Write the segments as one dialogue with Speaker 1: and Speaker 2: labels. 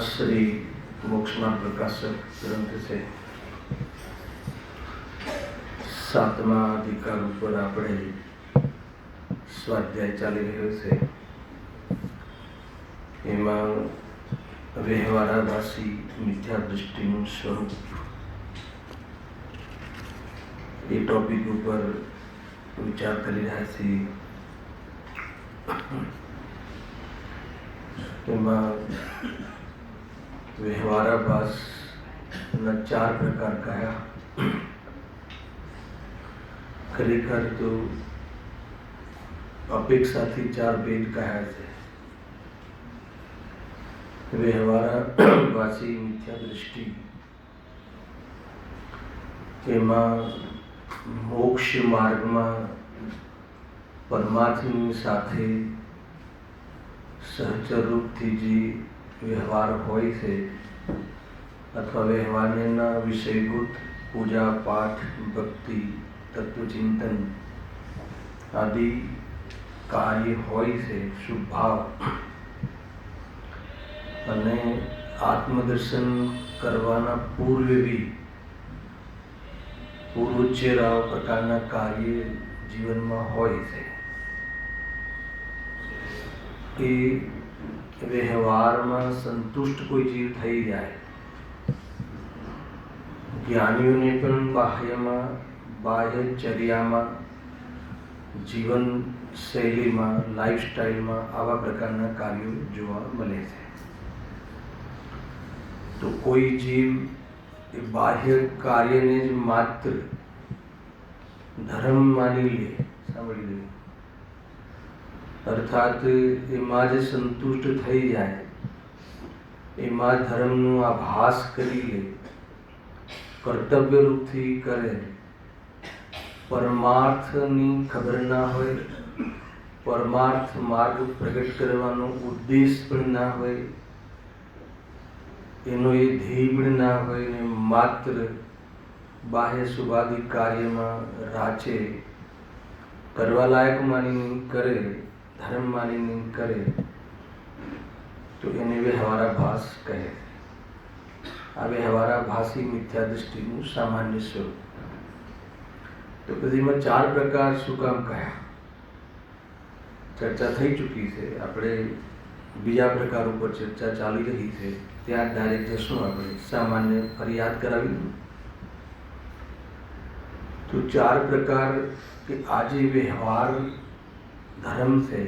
Speaker 1: श्री मोक्षमार्ग प्रकाशक ग्रंथ से 7મા અધિકાર ઉપર આપણે સ્વાધ્યાય ચાલી રહ્યો છે. એમાં વ્યવહારાભાસી મિથ્યા દૃષ્ટિનું સ્વરૂપ એ ટોપિક ઉપર વિચાર કરી રહ્યા છીએ. એમાં વ્યવહારાભાસના 4 પ્રકાર કયા. ખરેખર તો અપેક્ષાથી 4 ભેદ કયા છે. વ્યવહારાભાસી મિથ્યા દૃષ્ટિ, એમાં મોક્ષ માર્ગમાં પરમાત્માની સાથે સહચર રૂપથી જે વ્યવહાર હોય છે અથવા વ્યવહારના વિષયભૂત પૂજા પાઠ ભક્તિ તત્વચિંતન આદિ કાર્ય હોય છે, શુભ ભાવ, અને આત્મદર્શન કરવાના પૂર્વે બી પૂર્વોચ્ચેર પ્રકારના કાર્ય જીવનમાં હોય છે. એ વ્યવહારમાં સંતુષ્ટ કોઈ જીવ થઈ જાય, જ્ઞાનીઓને પણ બાહ્યચર્યામાં, જીવન શૈલીમાં, લાઈફસ્ટાઈલમાં આવા પ્રકારના કાર્યો જોવા મળે છે. તો કોઈ જીવ એ બાહ્ય કાર્યને જ માત્ર ધર્મ માની લે, સાંભળી લે, અર્થાત એમાં જ સંતુષ્ટ થઈ જાય, એમાં ધર્મનો આભાસ કરી લે, કર્તવ્ય રૂપથી કરે, પરમાર્થની ખબર ના હોય, પરમાર્થ માર્ગ પ્રગટ કરવાનો ઉદ્દેશ પણ ના હોય, એનો એ ધ્યેય પણ ના હોય, ને માત્ર બાહ્ય શુભાદિ કાર્યમાં રાચે, કરવા લાયક માનીને કરે, ધર્મ માનીને કરે, તો એને વ્યવહારાભાસ કહે. આ વ્યવહારાભાસી મિથ્યા દૃષ્ટિનું સામાન્ય સ્વરૂપ. તો પછી એમાં 4 પ્રકાર શું કામ કહ્યા? ચર્ચા થઈ ચૂકી છે. આપણે બીજા પ્રકાર ઉપર ચર્ચા ચાલી રહી છે, ત્યાં ડાયરેક્ટ જશું. આપણે સામાન્ય ફરી યાદ કરાવી. તો 4 પ્રકાર કે આજે વ્યવહાર ધર્મ છે,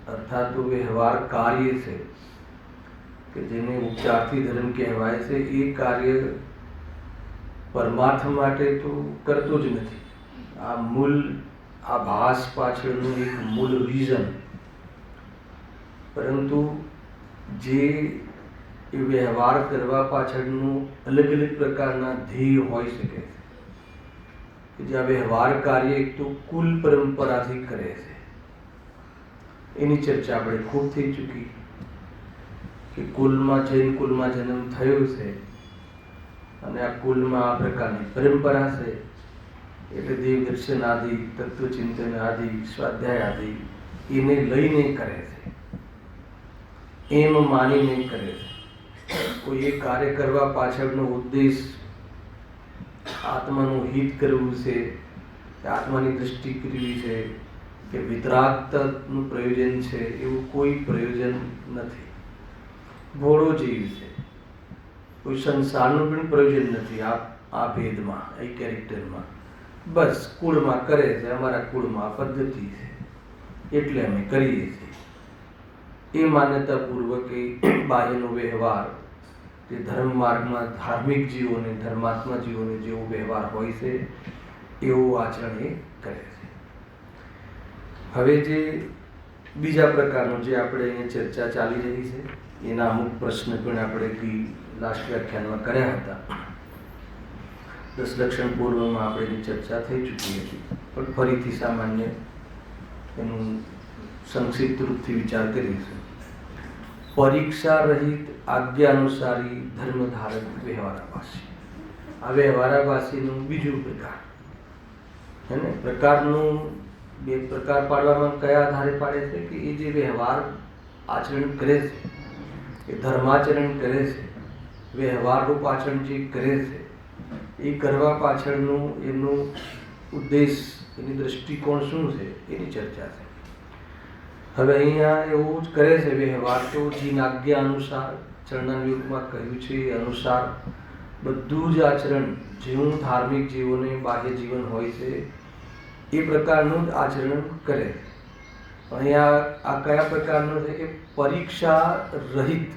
Speaker 1: અર્થાત તો વ્યવહાર કાર્ય છે કે જેને ઉપચારથી ધર્મ કહેવાય છે. એ કાર્ય પરમાર્થ માટે તો કરતો જ નથી. આ મૂળ આભાસ પાછળનું એક મૂળ રીઝન, પરંતુ જે એ વ્યવહાર કરવા પાછળનું અલગ અલગ પ્રકારના ધ્યેય હોઈ શકે છે. કે જે આ વ્યવહાર કાર્ય એક તો કુલ પરંપરાથી કરે છે, એની ચર્ચા આપણે ખૂબ થઈ ચૂકી. કે કુલમાં જૈન કુલમાં જન્મ થયો છે અને આ કુલમાં આ પ્રકારની પરંપરા છે, એટલે દેવ દર્શન આદિ, તત્વચિંતન આદિ, સ્વાધ્યાય આદિ એને લઈને કરે છે, એમ માનીને કરે છે. કોઈ એ કાર્ય કરવા પાછળનો ઉદ્દેશ આત્માનું હિત કરવું છે, કે આત્માની દ્રષ્ટિ કરવી છે કે વિતરાગતાનું પ્રયોજન છે, એવું કોઈ પ્રયોજન નથી. ઘોડો જેવી છે, કોઈ સંસારનું પણ પ્રયોજન નથી. આ ભેદમાં, એ કેરેક્ટરમાં બસ કુળમાં કરે છે, અમારા કુળમાં પદ્ધતિ છે એટલે અમે કરીએ છીએ. એ માન્યતાપૂર્વક એ બાહ્યનો વ્યવહાર તે ધર્મ માર્ગમાં ધાર્મિક જીવોને, ધર્માત્મા જીવોને જેવો વ્યવહાર હોય છે એવું આચરણ એ કરે છે. હવે જે બીજા પ્રકારનું જે આપણે અહીંયા ચર્ચા ચાલી રહી છે એના અમુક પ્રશ્ન પણ આપણે લાસ્ટ વ્યાખ્યાનમાં કર્યા હતા. 10 લક્ષણ પૂર્વમાં આપણે એની ચર્ચા થઈ ચૂકી હતી, પણ ફરીથી સામાન્ય એનું સંક્ષિપ્ત રૂપથી વિચાર કરીશું. પરીક્ષા રહિત આજ્ઞાનુસારી ધર્મધારક વ્યવહારાભાસી. આ વ્યવહારાભાસીનું બીજું પ્રકાર હે ને. પ્રકારનું બે પ્રકાર પાડવામાં કયા આધારે પાડે છે કે એ જે વ્યવહાર આચરણ કરે છે, એ ધર્માચરણ કરે છે, વ્યવહારરૂપ આચરણ જે કરે છે એ કરવા પાછળનું એનું ઉદ્દેશ, એની દૃષ્ટિકોણ શું છે એની ચર્ચા છે. હવે અહીંયા એવું જ કરે છે વ્યવહાર તો જીન આજ્ઞા અનુસાર, ચરણાના યુગમાં કહ્યું છે એ અનુસાર બધું જ આચરણ જેવું ધાર્મિક જીવોને બાહ્ય જીવન હોય છે એ પ્રકારનું જ આચરણ કરે. અહીંયા આ કયા પ્રકારનું છે કે પરીક્ષા રહિત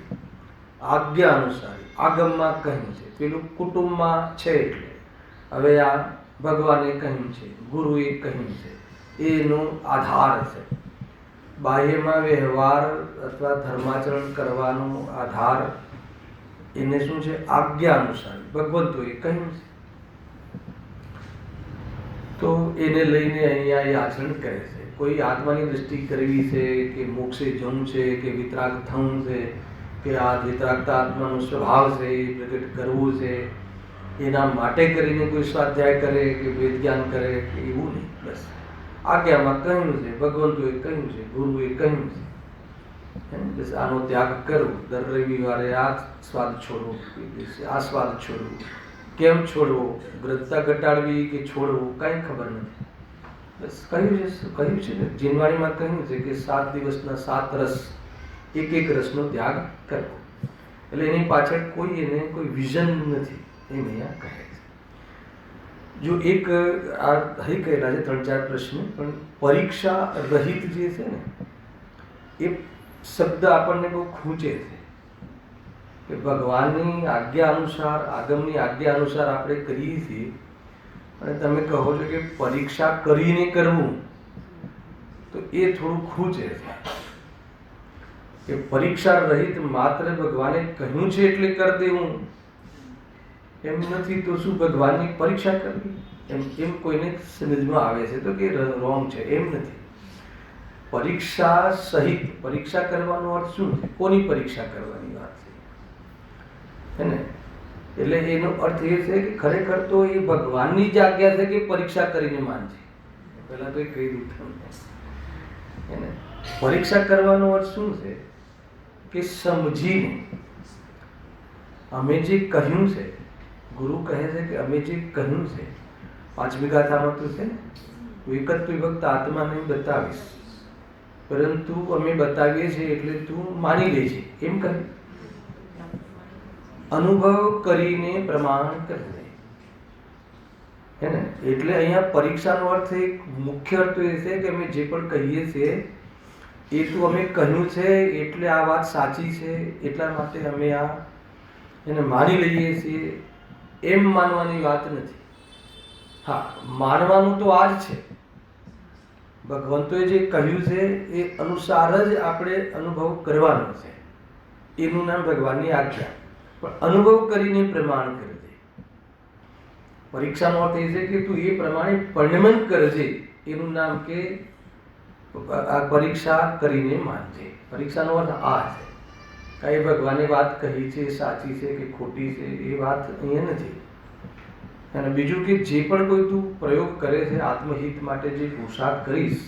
Speaker 1: આજ્ઞા અનુસાર, આગમમાં કહ્યું છે, પેલું કુટુંબમાં છે એટલે, હવે આ ભગવાને કહ્યું છે, ગુરુએ કહ્યું છે, એનો આધાર છે. બાહ્યમાં વ્યવહાર અથવા ધર્માચરણ કરવાનો આધાર એને શું છે? આજ્ઞા અનુસાર ભગવંતોએ કહ્યું છે. તો એને લઈને અહીંયા એ આચરણ કરે છે. કોઈ આત્માની દ્રષ્ટિ કરવી છે કે મોક્ષે જવું છે કે વિતરાગ થવું છે કે આ વિતરાગતા આત્માનો સ્વભાવ છે એ પ્રગટ કરવું છે, એના માટે કરીને કોઈ સ્વાધ્યાય કરે કે વેદ જ્ઞાન કરે કે એવું નહીં. બસ આજ્ઞામાં કહ્યું છે, ભગવંતોએ કહ્યું છે, ગુરુએ કહ્યું છે, બસ આનો ત્યાગ કરવો. દર રવિવારે આ સ્વાદ છોડવો, આ સ્વાદ છોડવો. કેમ છોડવો? ગ્રંથતા ઘટાડવી કે છોડવું કાંઈ ખબર નથી. બસ કહ્યું છે ને, જીનવાણીમાં કહ્યું છે કે 7 દિવસના 7 રસ, એક રસનો ત્યાગ કરવો. એટલે એની પાછળ કોઈ વિઝન નથી એમ અહીંયા કહે છે. જો એક આ થઈ ગયેલા છે 3-4 પ્રશ્ન, પણ પરીક્ષા રહિત જે છે ને એ શબ્દ આપણને બહુ ખૂંચે છે કે ભગવાનની આજ્ઞા અનુસાર, આગમની આજ્ઞા અનુસાર આપણે કરીએ છીએ અને તમે કહો છો કે પરીક્ષા કરીને કરવું, તો એ થોડું ખૂંચે છે કે પરીક્ષા રહિત માત્ર ભગવાને કહ્યું છે એટલે કરી દેવું એમ નથી. તો શું ભગવાનની પરીક્ષા કરવી એમ કોઈને સમજમાં આવે છે તો કે રોંગ છે, એમ નથી. પરીક્ષા સહિત પરીક્ષા કરવાનો અર્થ શું છે? કોની પરીક્ષા કરવાની વાત છે હે ને? એટલે એનો અર્થ એ છે કે ખરેખર તો એ ભગવાનની જ આજ્ઞા છે કે પરીક્ષા કરીને માનજે. પહેલા તો એ કહી દઉં તમને હે ને. પરીક્ષા કરવાનો અર્થ શું છે કે સમજીને અમે જે કહ્યું છે, ગુરુ કહે છે કે અમે જે કહ્યું છે, 5મી ગાથામાં તો છે ને, એક જ વિભક્ત આત્માને બતાવીશ, પરંતુ અમે બતાવીએ છીએ એટલે તું માની લેજે એમ કહે. અનુભવ કરીને પ્રમાણ કરજે હે ને. એટલે અહીંયા પરીક્ષાનો અર્થ એક મુખ્ય અર્થ એ છે કે અમે જે પણ કહીએ છીએ એ તું અમે કહ્યું છે એટલે આ વાત સાચી છે એટલા માટે અમે આ એને માની લઈએ છીએ એમ માનવાની વાત નથી. હા, માનવાનું તો આ જ છે. ભગવંતોએ જે કહ્યું છે એ અનુસાર જ આપણે અનુભવ કરવાનો છે. એનું નામ ભગવાનની આજ્ઞા. પણ અનુભવ કરીને પ્રમાણ કરજે. પરીક્ષાનો અર્થ એ છે કે તું એ પ્રમાણે પરિણમન કરજે. એનું નામ કે આ પરીક્ષા કરીને માનજે. પરીક્ષાનો અર્થ આ છે. કાંઈ ભગવાને વાત કહી છે સાચી છે કે ખોટી છે એ વાત અહીંયા નથી. અને બીજું કે જે પણ કોઈ તું પ્રયોગ કરે છે, આત્મહિત માટે જે પુરુષાર્થ કરીશ,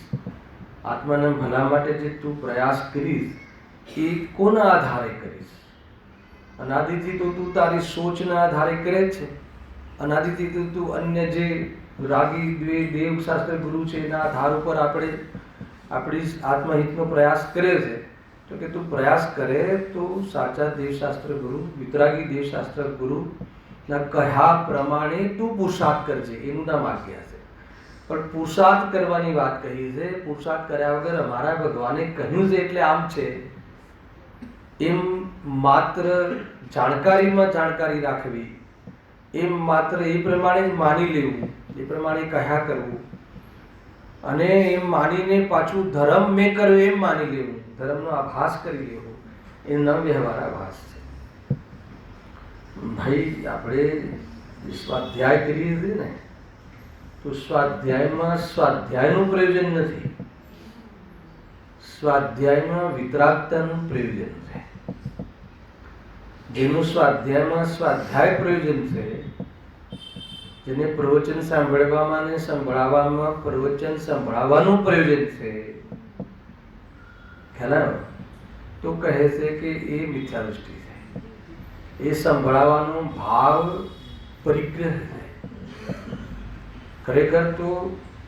Speaker 1: આત્માના ભલા માટે જે તું પ્રયાસ કરીશ, એ કોના આધારે કરીશ? અનાદિથી તો તું તારી સોચના આધારે કરે છે. અનાદિથી તો તું અન્ય જે રાગી દેવ શાસ્ત્ર ગુરુ છે એના આધાર ઉપર આપણે આપણી આત્મહિતનો પ્રયાસ કરે છે, તો કે તું પ્રયાસ કરે તો સાચા દેવશાસ્ત્ર ગુરુ, વિતરાગી દેવશાસ્ત્ર ગુરુ ના કહ્યા પ્રમાણે તું પુરુષાર્થ કરજે, એનું નામ આજ્ઞા છે. પણ પુરુષાર્થ કરવાની વાત કહી છે. પુરુષાર્થ કર્યા વગર અમારા ભગવાને કહ્યું છે એટલે આમ છે એમ માત્ર જાણકારીમાં જાણકારી રાખવી, એમ માત્ર એ પ્રમાણે જ માની લેવું, એ પ્રમાણે કહ્યા કરવું, અને એમ માનીને પાછું ધર્મ મેં કર્યો એમ માની લેવું, ધર્મનો આભાસ કરી લેવો, એ ન વ્યવહાર આભાસ છે. ભાઈ આપણે સ્વાધ્યાય કરીએ છીએ ને, તો સ્વાધ્યાયમાં સ્વાધ્યાયનું પ્રયોજન નથી, સ્વાધ્યાયમાં વિતરાગતાનું પ્રયોજન છે. જેનું સ્વાધ્યાયમાં સ્વાધ્યાય પ્રયોજન છે, જેને પ્રવચન સાંભળવામાં ને સંભળાવવામાં પ્રવચન સંભળાવવાનું પ્રયોજન છે, ખ્યાલ આવ્યો? તો કહે છે કે એ મિથ્યાદૃષ્ટિ છે, એ સંભળાવવાનો ભાવ પરિગ્રહ છે. ખરેખર તો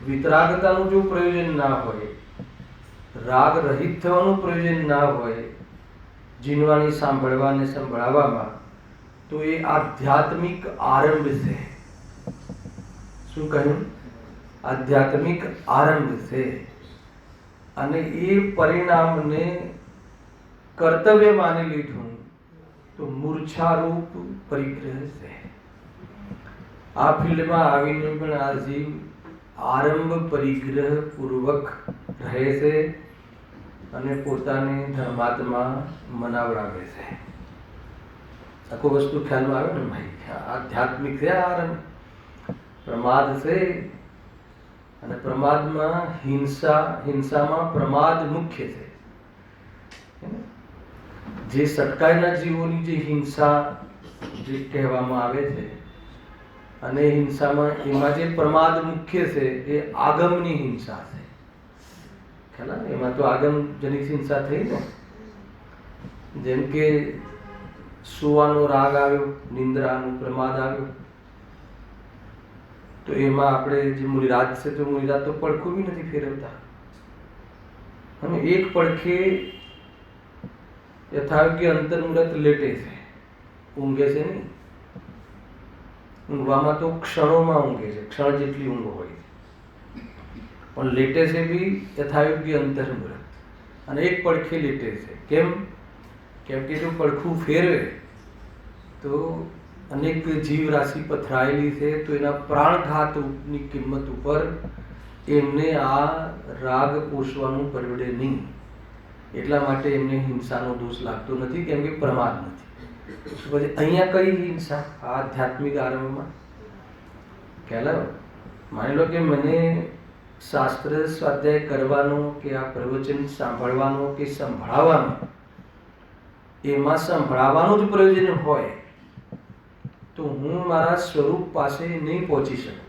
Speaker 1: વિતરાગતાનું જો પ્રયોજન ના હોય, રાગ રહિત થવાનું પ્રયોજન ના હોય જીનવાણી સાંભળવા અને સંભળાવવામાં, તો એ આધ્યાત્મિક આરંભ છે. શું કહ્યું? આધ્યાત્મિક આરંભ છે. અને એ પરિણામને કર્તવ્ય માની લીધું તો મૂર્છારૂપ પરિગ્રહ છે. આ ફિલ્ડમાં આવીને પણ આ જીવ આરંભ પરિગ્રહ પૂર્વક રહે છે અને પોતાને ધર્માત્મા મનાવડાવે છે. આખો વસ્તુ ખ્યાલમાં આવે ને ભાઈ? આધ્યાત્મિક છે આરંભ, પ્રમાદ છે, અને પ્રમાદમાં હિંસામાં પ્રમાદ મુખ્ય છે. જે સટકાઈના જીવોની જે હિંસા જે કહેવામાં આવે છે, અને હિંસામાં એમાં જે પ્રમાદ મુખ્ય છે એ આગમની હિંસા છે. ખ્યાલ? એમાં તો આગમ જનિત હિંસા થઈ ને, જેમ કે સુવાનો રાગ આવ્યો, નિંદ્રાનું પ્રમાદ આવ્યો, તો એમાં આપણે જે મુનિરાજ છે, તો મુનિરાજ તો પડખું બી નથી ફેરવતા, અને એક પડખે યથાયોગ્ય અંતર્મુહૂર્ત લેટે છે, ઊંઘે છે નહીં. ઊંઘવામાં તો ક્ષણોમાં ઊંઘે છે, ક્ષણ જેટલી ઊંઘ હોય, પણ લેટે છે બી યથાયોગ્ય અંતર્મુહૂર્ત, અને એક પડખે લેટે છે. કેમ? કેમ કે જો પડખું ફેરવે તો અનેક જીવ રાશિ પથરાયેલી છે, તો એના પ્રાણઘાતની કિંમત ઉપર એમને આ રાગ પોષવાનું પરવડે નહીં. એટલા માટે એમને હિંસાનો દોષ લાગતો નથી, કેમ કે પ્રમાદ નથી. પછી અહીંયા કઈ હિંસા? આધ્યાત્મિક આરંભમાં. ખ્યાલ આવ્યો? માની લો કે મને શાસ્ત્ર સ્વાધ્યાય કરવાનો કે આ પ્રવચન સાંભળવાનો કે સંભળાવવાનો, એમાં સંભળાવવાનું જ પ્રયોજન હોય તો હું મારા સ્વરૂપ પાસે નહીં પહોંચી શકું,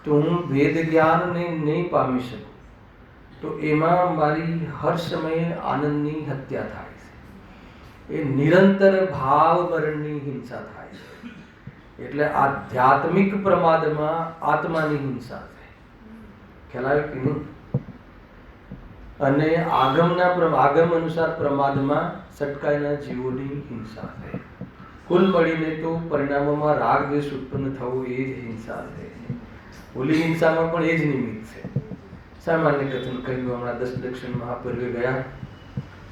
Speaker 1: તો હું વેદ જ્ઞાનને નહીં પામી શકું, તો એમાં મારી હર સમયે આનંદની હત્યા થાય છે. એ નિરંતર ભાવ મરણની હિંસા થાય છે. એટલે આધ્યાત્મિક પ્રમાદમાં આત્માની હિંસા છે. ખ્યાલ આવ્યો કે નહીં? અને આગમ અનુસાર પ્રમાદમાં સટકાયેલા જીવોની હિંસા છે. કુલ મળીને તો પરિણામોમાં રાગ દ્વેષ ઉત્પન્ન થવું એ જ હિંસા છે. ઓલી હિંસામાં પણ એ જ નિમિત્ત છે. સામાન્ય કથન કહ્યું, હમણાં 10 દક્ષિણ મહાપર્વે ગયા,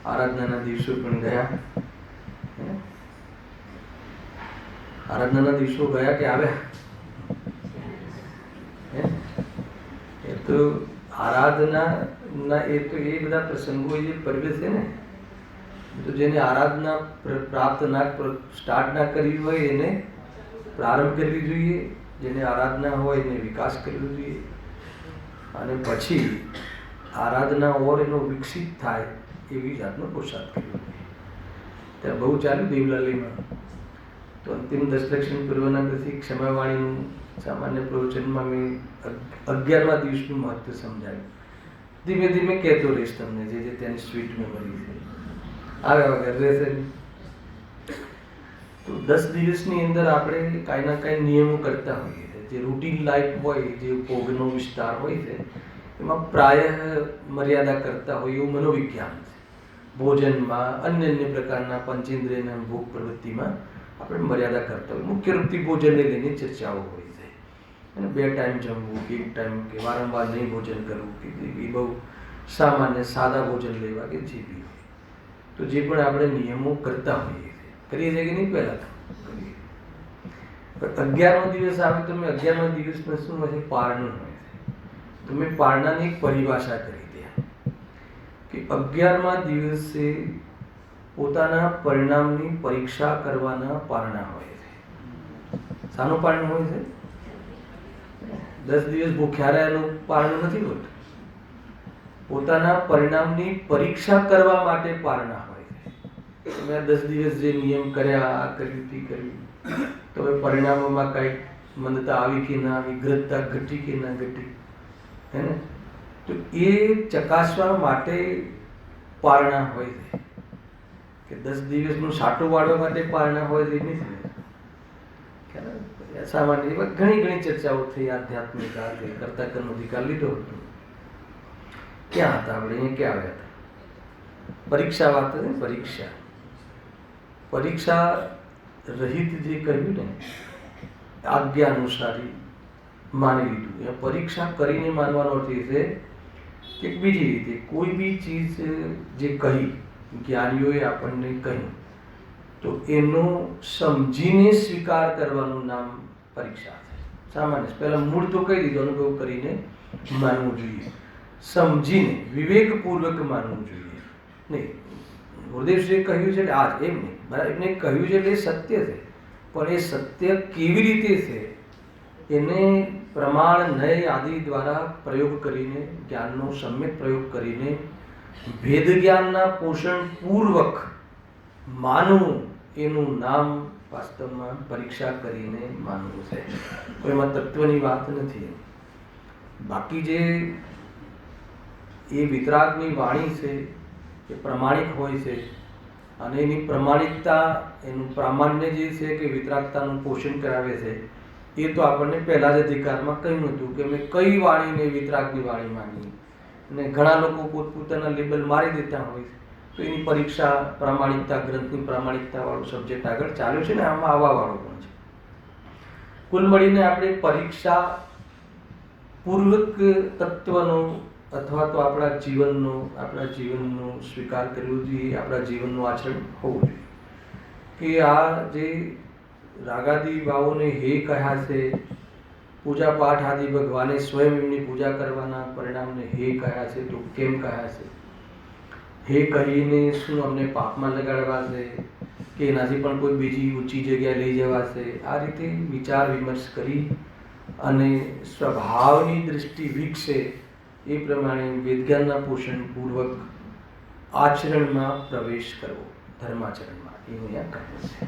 Speaker 1: આરાધનાના દિવસો પણ ગયા. આરાધનાના દિવસો ગયા કે આવ્યા? એ તો આરાધના એ બધા પ્રસંગો જે પર્વ છે ને, તો જેને આરાધના પ્રાપ્ત સ્ટાર્ટ ના કરવી હોય એને પ્રારંભ કરવી જોઈએ, જેને આરાધના હોય એને વિકાસ કરવો જોઈએ, અને પછી આરાધના ઓર એનો વિકસિત થાય એવી જાતનો પુરુષાર્થ કરવો જોઈએ. ત્યાં બહુ ચાલ્યું દેવલાલીમાં, તો અંતિમ 10 દક્ષિણ પૂર્વના પછી ક્ષમાવાણીનું સામાન્ય પ્રવચનમાં મેં 11મા દિવસનું મહત્વ સમજાવ્યું. ધીમે ધીમે કહેતો રહીશ તમને, જે તેની સ્વીટ મેમરી છે, આવ્યા વગર રહેશે. તો 10 દિવસની અંદર આપણે કાંઈ ના કાંઈ નિયમો કરતા હોઈએ છીએ. જે રૂટીન લાઈફ હોય, જે ભોગનો વિસ્તાર હોય છે, એમાં પ્રાય મર્યાદા કરતા હોય એવું મનોવિજ્ઞાન છે. ભોજનમાં અન્ય પ્રકારના પંચેન્દ્રિયના ભોગ પ્રવૃત્તિમાં આપણે મર્યાદા કરતા હોય. મુખ્ય રૂપથી ભોજનને લઈને ચર્ચાઓ હોય છે. અને 2 ટાઈમ જમવું, 1 ટાઈમ, કે વારંવાર નહીં ભોજન કરવું, કે એ બહુ સામાન્ય સાદા ભોજન લેવા, કે જે બી હોય. તો જે પણ આપણે નિયમો કરતા હોઈએ કરીએ છીએ કે નહીં, પહેલાં કરીએ. પણ 11મો દિવસ આવે તો મેં 11મા દિવસમાં શું હોય છે? પારણું હોય છે. તો મેં પારણાની એક પરિભાષા કરી દે કે 11મા દિવસે પોતાના પરિણામની પરીક્ષા કરવાના પારણા હોય છે. શાનું પારણું હોય છે? 10 દિવસ ભૂખ્યા રહ્યાનું પારણું નથી હોતું. પોતાના પરિણામની પરીક્ષા કરવા માટે પારણા હોય છે. મેં 10 દિવસ જે નિયમ કર્યા, આ કર્યું, તે કર્યું, તો હવે પરિણામોમાં કંઈક મંદતા આવી કે ના આવી, ગ્રહતા ઘટી કે ના ઘટી, હે ને? તો એ ચકાસવા માટે પારણા હોય છે. કે 10 દિવસનું સાટું વાળવા માટે પારણા હોય છે નથી. સામાન્ય એવા ઘણી ચર્ચાઓ થઈ. આધ્યાત્મિક કરતા કર્મ અધિકાર લીધો હતો. ક્યાં હતા આપણે? અહીંયા ક્યાં આવ્યા હતા? પરીક્ષા વાત હતી. પરીક્ષા રહિત જે કહ્યું ને, આજ્ઞા અનુસારી માની લીધું. એ પરીક્ષા કરીને માનવાનો અર્થ એ છે કે બીજી રીતે કોઈ બી ચીજ જે કહી, જ્ઞાનીઓએ આપણને કહ્યું, તો એનો સમજીને સ્વીકાર કરવાનું નામ પરીક્ષા છે. સામાન્ય પહેલા મૂળ તો કહી દીધું, અનુભવ કરીને માનવું જોઈએ, સમજીને વિવેકપૂર્વક માનવું જોઈએ. નહીં, ગુરુદેવશ્રીએ કહ્યું છે એટલે આજ એમ નહીં, બરાબર, એમને કહ્યું છે એટલે એ સત્ય છે. પણ એ સત્ય કેવી રીતે છે એને પ્રમાણ, નય આદિ દ્વારા પ્રયોગ કરીને, જ્ઞાનનો સમ્યક પ્રયોગ કરીને ભેદ જ્ઞાનના પોષણ પૂર્વક માનવું, એનું નામ વાસ્તવમાં પરીક્ષા કરીને માનવું છે. કોઈમાં તત્વની વાત નથી. બાકી જે એ વિતરાગની વાણી છે એ પ્રમાણિક હોય છે, અને એની પ્રમાણિકતા, એનું પ્રામાણ્ય જે છે કે વિતરાગતાનું પોષણ કરાવે છે, એ તો આપણને પહેલા જ અધિકારમાં કહ્યું હતું કે અમે કઈ વાણીને વિતરાગની વાણી માની. અને ઘણા લોકો પોતપોતાના લેબલ મારી દેતા હોય છે. તો એની પરીક્ષા પ્રામાણિકતા, ગ્રંથની પ્રામાણિકતા વાળું સબ્જેક્ટ આગળ ચાલ્યું છે ને, આમાં આવવા વાળો પણ છે. કુલ મળીને આપણે પરીક્ષા પૂર્વક તત્વનો અથવા તો આપણા જીવનનો સ્વીકાર કરવો જોઈએ, આપણા જીવનનું આચરણ હોવું જોઈએ. કે આ જે રાગાદી ભાવોને હે કહ્યા છે, પૂજા પાઠ આદિ ભગવાને સ્વયં એમની પૂજા કરવાના પરિણામને હે કહ્યા છે, તો કેમ કહ્યા છે? હે કહીને શું અમને પાપમાં લગાડવા છે, કે એનાથી પણ કોઈ બીજી ઊંચી જગ્યાએ લઈ જવા છે? આ રીતે વિચાર વિમર્શ કરી અને સ્વભાવની દૃષ્ટિ વિકસે એ પ્રમાણે વેદજ્ઞાનના પોષણ પૂર્વક આચરણમાં પ્રવેશ કરવો, ધર્માચરણમાં, એવું અહીંયા કહ્યું છે.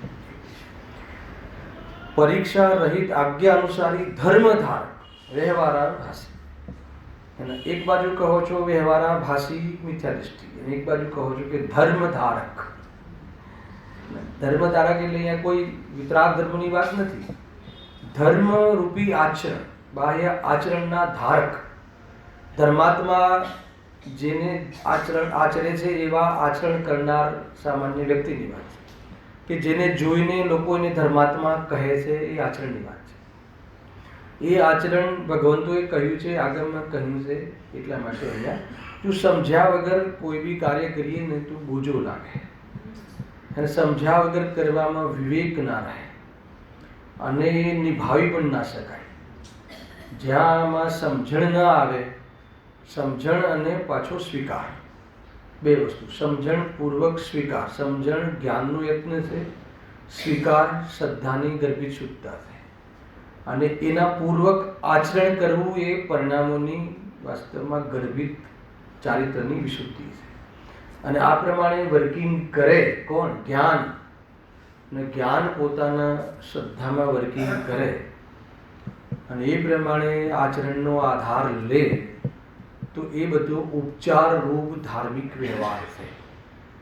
Speaker 1: પરીક્ષા રહિત આજ્ઞા અનુસારી ધર્મધારક વ્યવહારાભાસી. અને એક બાજુ કહો છો વ્યવહારાભાસી મિથ્યા દૃષ્ટિ, અને એક બાજુ કહો છો કે ધર્મધારક. ધર્મધારક એટલે અહીંયા કોઈ વિતરાગ ધર્મની વાત નથી. ધર્મ રૂપી આચરણ, બાહ્ય આચરણના ધારક, ધર્માત્મા જેને આચરણ આચરે છે એવા આચરણ કરનાર સામાન્ય વ્યક્તિની વાત છે. કે જેને જોઈને લોકો એને ધર્માત્મા કહે છે, એ આચરણની વાત છે. એ આચરણ ભગવંતોએ કહ્યું છે, આગળમાં કહ્યું છે. એટલા માટે અહીંયા તું સમજ્યા વગર કોઈ બી કાર્ય કરીએ ને તો બોજો લાગે, અને સમજ્યા વગર કરવામાં વિવેક ના રહે, અને નિભાવી પણ ના શકાય. જ્યાં આમાં સમજણ ના આવે, સમજણ અને પાછો સ્વીકાર, બે વસ્તુ. સમજણ પૂર્વક સ્વીકાર, સમજણ જ્ઞાનનો યત્ન છે, સ્વીકાર શ્રદ્ધાની ગર્ભિત શુદ્ધતા છે. અને એના પૂર્વક આચરણ કરવું એ પરિણામોની વાસ્તવમાં ગર્ભિત ચારિત્રની વિશુદ્ધિ છે. અને આ પ્રમાણે વર્કિંગ કરે કોણ? જ્ઞાન. અને જ્ઞાન પોતાના શ્રદ્ધામાં વર્કિંગ કરે અને એ પ્રમાણે આચરણનો આધાર લે, તો એ બધો ઉપચાર રૂપ ધાર્મિક વ્યવહાર છે.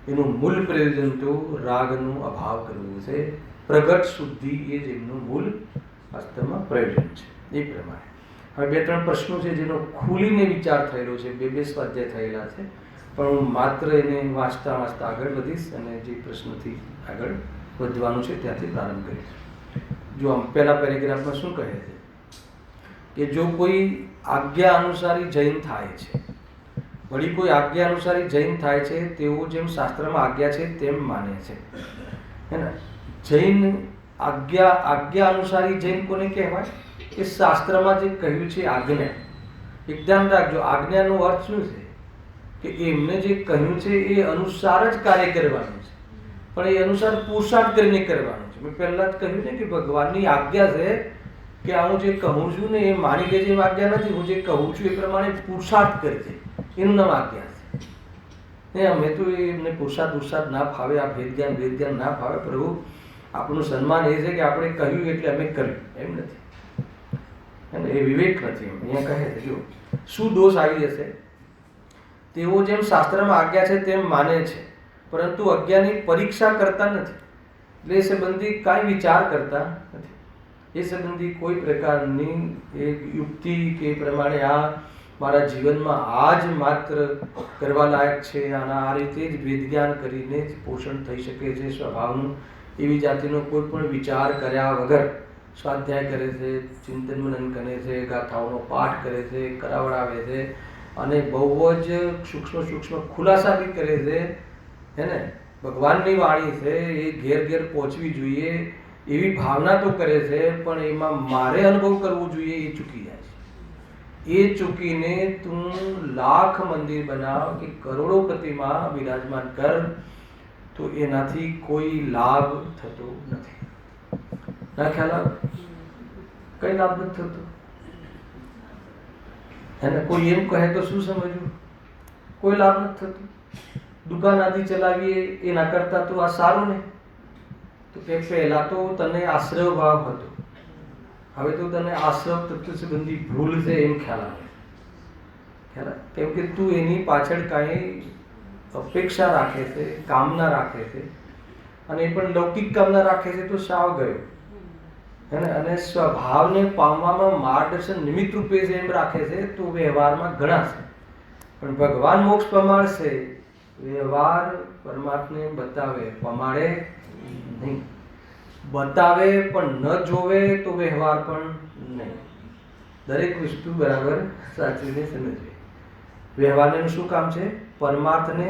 Speaker 1: એનું મૂળ પ્રયોજન તો રાગનો અભાવ કરવો છે. પ્રગટ શુદ્ધિ એ જ એમનું મૂળ વાસ્તવમાં પ્રયોજન છે. એ પ્રમાણે હવે 2-3 પ્રશ્નો છે જેનો ખુલીને વિચાર થયેલો છે, 2 સ્વાધ્યાય થયેલા છે, પણ હું માત્ર એને વાંચતા આગળ વધીશ અને જે પ્રશ્નથી આગળ વધવાનું છે ત્યાંથી પ્રારંભ કરીશ. જો આમ પહેલા પેરેગ્રાફમાં શું કહે છે કે જો કોઈ આજ્ઞા અનુસારી જૈન થાય છે, વળી કોઈ આજ્ઞા અનુસારી જૈન થાય છે તેઓ જેમ શાસ્ત્રમાં આજ્ઞા છે તેમ માને છે, હે ને. જૈન આજ્ઞા અનુસારી જૈન કોને કહેવાય કે શાસ્ત્રમાં જે કહ્યું છે આજ્ઞા. એક ધ્યાન રાખજો, આજ્ઞાનો અર્થ શું છે કે એમને જે કહ્યું છે એ અનુસાર જ કાર્ય કરવાનું છે, પણ એ અનુસાર પુરુષાર્થ કરીને કરવાનું છે. મેં પહેલાં જ કહ્યું ને કે ભગવાનની આજ્ઞા છે કે હું જે કહું છું ને એ માની લેજે એમ આજ્ઞા નથી, હું જે કહું છું એ પ્રમાણે પુરુષાર્થ કરજે, એનું નામ આજ્ઞા છે. અમે તો એમને પુરુષાર્થ ના ફાવે, આ ભેદ જ્ઞાન ના ફાવે. પ્રભુ આપણું સન્માન એ છે કે આપણે કહ્યું એટલે અમે કર્યું, એમ નથી, એ વિવેક નથી. અહીંયા કહે છે જો શું દોષ આવી જશે, તેઓ જેમ શાસ્ત્રમાં આજ્ઞા છે તેમ માને છે પરંતુ અજ્ઞાની પરીક્ષા કરતા નથી, એટલે એ સંબંધી કાંઈ વિચાર કરતા નથી. એ સંબંધી કોઈ પ્રકારની એક યુક્તિ કે એ પ્રમાણે આ મારા જીવનમાં આ જ માત્ર કરવા લાયક છે, આના આ રીતે જ વેદજ્ઞાન કરીને જ પોષણ થઈ શકે છે સ્વભાવનું, એવી જાતિનો કોઈ પણ વિચાર કર્યા વગર સ્વાધ્યાય કરે છે, ચિંતન મનન કરે છે, ગાથાઓનો પાઠ કરે છે, કરાવડાવે છે અને બહુ જ સૂક્ષ્મ ખુલાસા બી કરે છે, હે ને. ભગવાનની વાણી છે એ ઘેર પહોંચવી જોઈએ એવી ભાવના તો કરે છે, પણ એમાં મારે અનુભવ કરવો જોઈએ એ ચૂકી જાય છે. એ ચૂકીને તું લાખ મંદિર બનાવ કે કરોડો પ્રતિમા બિરાજમાન કર તો એનાથી કોઈ લાભ થતો નથી. ના ખ્યાલ આવે? કઈ લાભ નથી થતો. એને કોઈ એમ કહે તો શું સમજવું? કોઈ લાભ નથી થતો. દુકાન આદિ ચલાવીએ એના કરતા તો આ સારું ને. તો કે પહેલા તો તને આશ્રય ભાવ હતો, હવે તો તને આશ્રય તત્વ સંબંધી ભૂલ છે એમ ખ્યાલ આવે. કેમ કે તું એની પાછળ કાંઈ અપેક્ષા રાખે છે, કામના રાખે છે, અને એ પણ લૌકિક કામના રાખે છે તો સાવ ગયો, હે ને. અને સ્વભાવને પામવામાં માર્ગદર્શન નિમિત્ત રૂપે છે એમ રાખે છે તો વ્યવહારમાં ઘણા છે. પણ ભગવાન મોક્ષ પમાડશે, વ્યવહાર પરમાત્માને બતાવે, પમાડે નહીં. બતાવે પણ ન જોવે તો વ્યવહાર પણ નહીં. દરેક વસ્તુ બરાબર સાચવીને સમજવી. વ્યવહારને શું કામ છે? પરમાર્થને